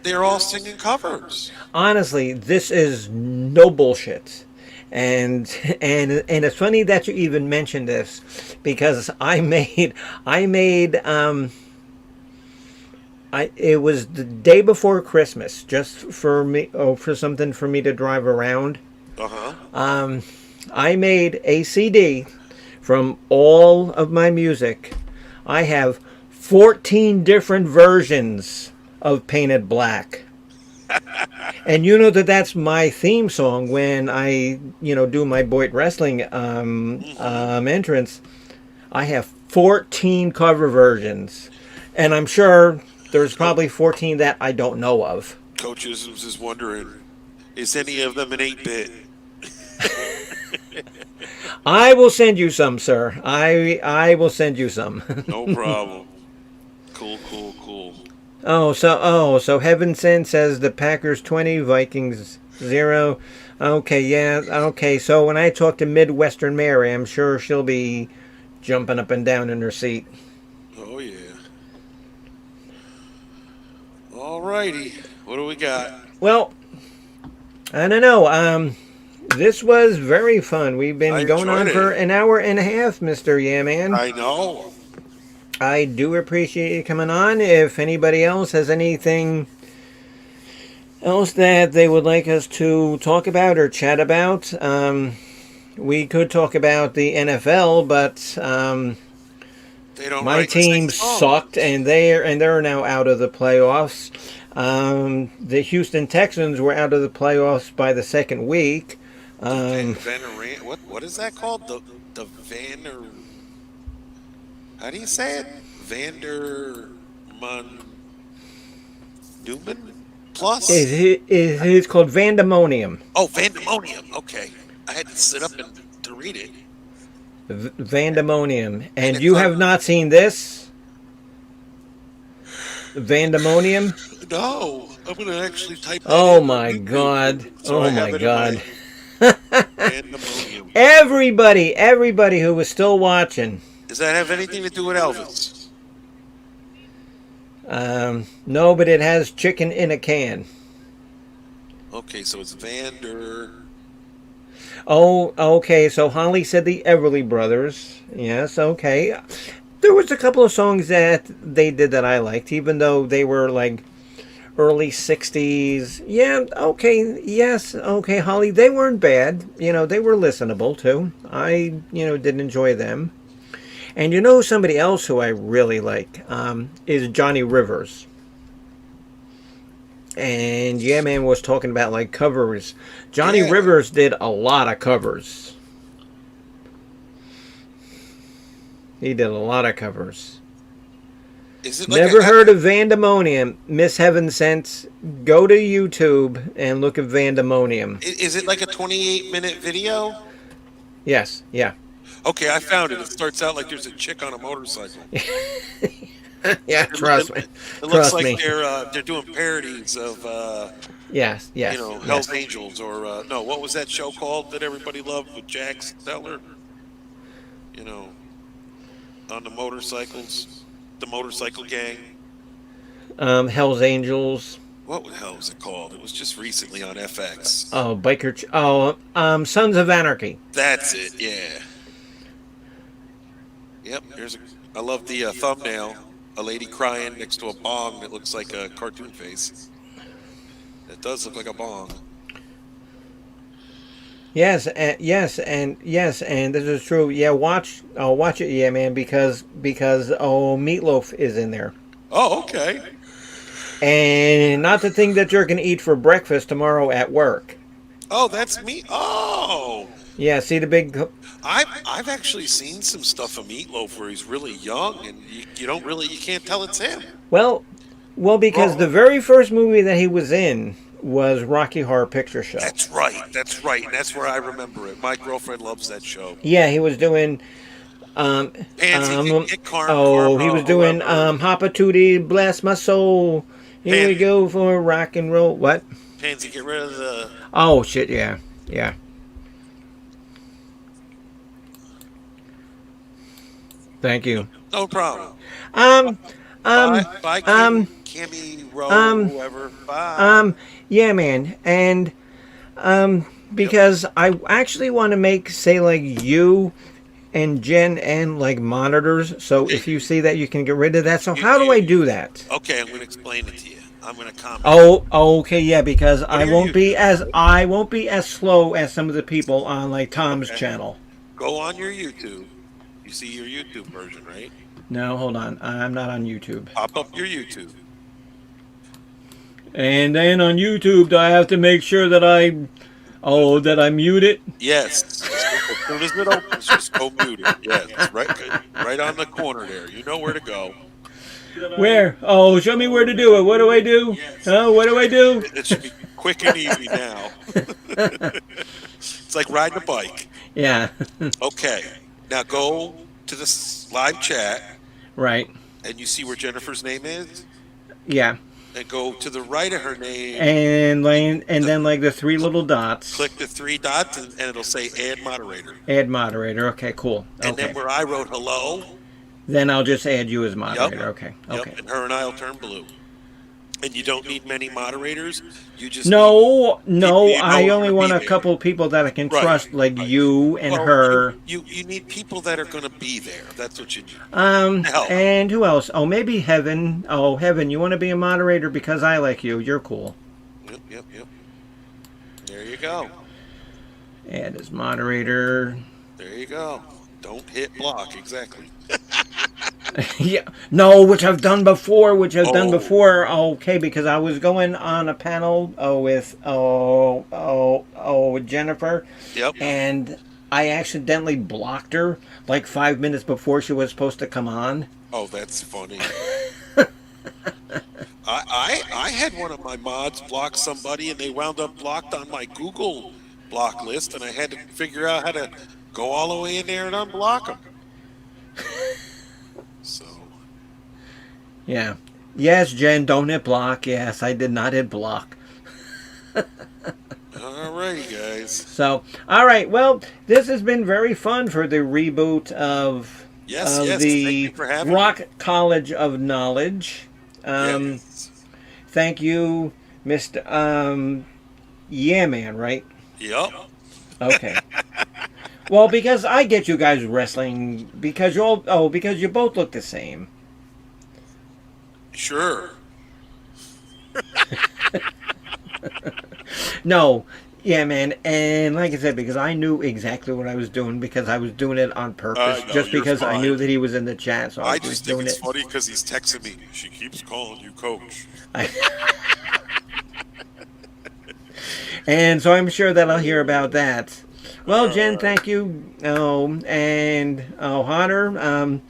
they're all singing covers. honestly, this is no bullshit. And it's funny that you even mentioned this because it was the day before Christmas, just for me, for something for me to drive around. I made a CD from all of my music. I have 14 different versions of Painted Black. And that's my theme song when I, do my Boyd Wrestling entrance. I have 14 cover versions. And I'm sure there's probably 14 that I don't know of. Coach Isms is wondering, is any of them an 8-bit? I will send you some, sir. I will send you some. No problem. Cool. So Heaven Sent says the Packers 20, Vikings 0. Okay, yeah. Okay, so when I talk to Midwestern Mary, I'm sure she'll be jumping up and down in her seat. Oh, yeah. All righty. What do we got? Well, I don't know. This was very fun. We've been going on for an hour and a half, Mr. Yeah Man. I know. I do appreciate you coming on. If anybody else has anything else that they would like us to talk about or chat about, we could talk about the NFL, but They don't my write the team same song. sucked, and they're now out of the playoffs. The Houston Texans were out of the playoffs by the second week. What is that called? The Vander. How do you say it? Newman Plus? It's called Vandemonium. Oh, Vandemonium. Okay. I had to sit up to read it. Vandemonium. And you have not seen this? Vandemonium? No. I'm going to actually type that Oh in. my God. So I Oh have my it in God. Vandemonium. Everybody who was still watching. Does that have anything to do with Elvis? No, but it has chicken in a can. Okay, so it's Vander. Oh, okay. So Holly said the Everly Brothers. Yes, okay. There was a couple of songs that they did that I liked, even though they were like early 60s. Yeah, okay. Yes, okay, Holly. They weren't bad. They were listenable too. I, did enjoy them. And somebody else who I really like is Johnny Rivers. And yeah, man was talking about like covers. Johnny Yeah. Rivers did a lot of covers. He did a lot of covers. Is it like Never heard of Vandemonium? Miss Heaven Sent. Go to YouTube and look at Vandemonium. Is it like a 28-minute video? Yes, yeah. Okay, I found it. It starts out like there's a chick on a motorcycle. Yeah, trust me. It looks Trust like me. they're doing parodies of Yes, yes. Hell's yes. Angels or no, what was that show called that everybody loved with Jack Steller? On the motorcycles, the motorcycle gang. Hell's Angels. What the hell was it called? It was just recently on FX. Oh, Sons of Anarchy. That's it. Yeah. Yep. I love the thumbnail. A lady crying next to a bong that looks like a cartoon face. It does look like a bong. Yes, and this is true. Yeah, watch it, yeah, man, because Meatloaf is in there, Oh, okay. and not the thing that you're gonna eat for breakfast tomorrow at work. Oh, that's me. Oh, Yeah, see the big. I've actually seen some stuff of Meatloaf where he's really young, and you can't tell it's him. Well, because the very first movie that he was in was Rocky Horror Picture Show. That's right. And that's where I remember it. My girlfriend loves that show. Yeah, he was doing. Pansy, get Karma, He was doing Hoppa Tootie, Bless My Soul. Here we Pan- go for rock and roll. What? Pansy, get rid of the. Oh shit! Yeah. Thank you. No problem. Bye, Bye, Kimmy, Rowe, whoever. Bye. yeah, man, and because I actually want to make, say, like you and Jen and like monitors. So if you see that, you can get rid of that. So how do I do that? Okay, I'm going to explain it to you. I'm going to comment. Oh, okay, yeah, because I are you won't be as slow as some of the people on like Tom's channel. Go on your YouTube. You see your YouTube version, right? No, hold on, I'm not on YouTube. Pop up your YouTube. And then on YouTube, do I have to make sure that I mute it? Yes. As soon as it opens, just go mute it. Yes, right on the corner there. You know where to go. Where? Oh, show me where to do it. What do I do? Oh, what do I do? It should be quick and easy now. It's like riding a bike. Yeah. Okay. Now go to the live chat Right. and you see where Jennifer's name is? Yeah. And go to the right of her name. And then like the three little dots. Click the three dots and it'll say add moderator. Add moderator. Okay, cool. And Okay. then where I wrote hello. Then I'll just add you as moderator. Okay. Yep, Okay. and her and I will turn blue. And you don't need many moderators. You just No, you I know only to want be a there. couple of people that I can Right, trust, like you and Well, her. You need people that are going to be there. That's what you need. Help. And who else? Oh, maybe Heaven. Oh, Heaven, you want to be a moderator because I like you. You're cool. Yep. There you go. Add as moderator. There you go. Don't hit block. Exactly. Yeah, no, which I've done before. Oh. Okay, because I was going on a panel with Jennifer, Yep. and I accidentally blocked her like 5 minutes before she was supposed to come on. Oh, that's funny. I had one of my mods block somebody, and they wound up blocked on my Google block list, and I had to figure out how to go all the way in there and unblock them. So, Yeah. Yes, Jen, don't hit block. Yes, I did not hit block. All righty, guys. So, all right. Well, this has been very fun for the reboot of Yes, of yes. Thank the you for having me. Rock College of Knowledge. Yes. Thank you, Mr. Yeah Man, right? Yep. Okay. Well, because I get you guys wrestling because because you both look the same. Sure. No, yeah, man, and like I said, because I knew exactly what I was doing because I was doing it on purpose, No, just you're because I knew fine. that he was in the chat, so I I was just think doing it's it. funny because he's texting me. She keeps calling you coach. And so I'm sure that I'll hear about that. Well, Jen, thank you. Oh, and Hunter,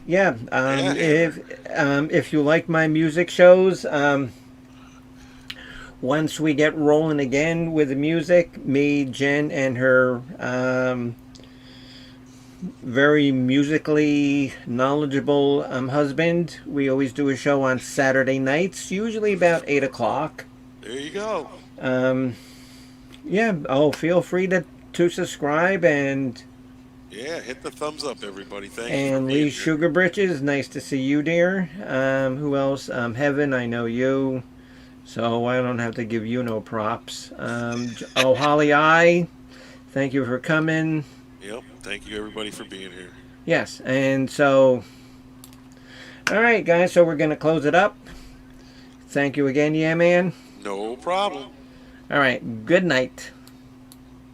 yeah, Yeah. if you like my music shows, once we get rolling again with the music, me, Jen, and her very musically knowledgeable husband, we always do a show on Saturday nights, usually about 8 o'clock. There you go. Yeah, feel free to subscribe and Yeah, hit the thumbs up, everybody. Thank you for and being Lee here. Sugarbritches, nice to see you, dear. Who else? Heaven, I know you, so I don't have to give you no props. Holly I, thank you for coming. Yep. Thank you, everybody, for being here. Yes, and so, all right, guys, so we're going to close it up. Thank you again, yeah, man. No problem. All right, good night.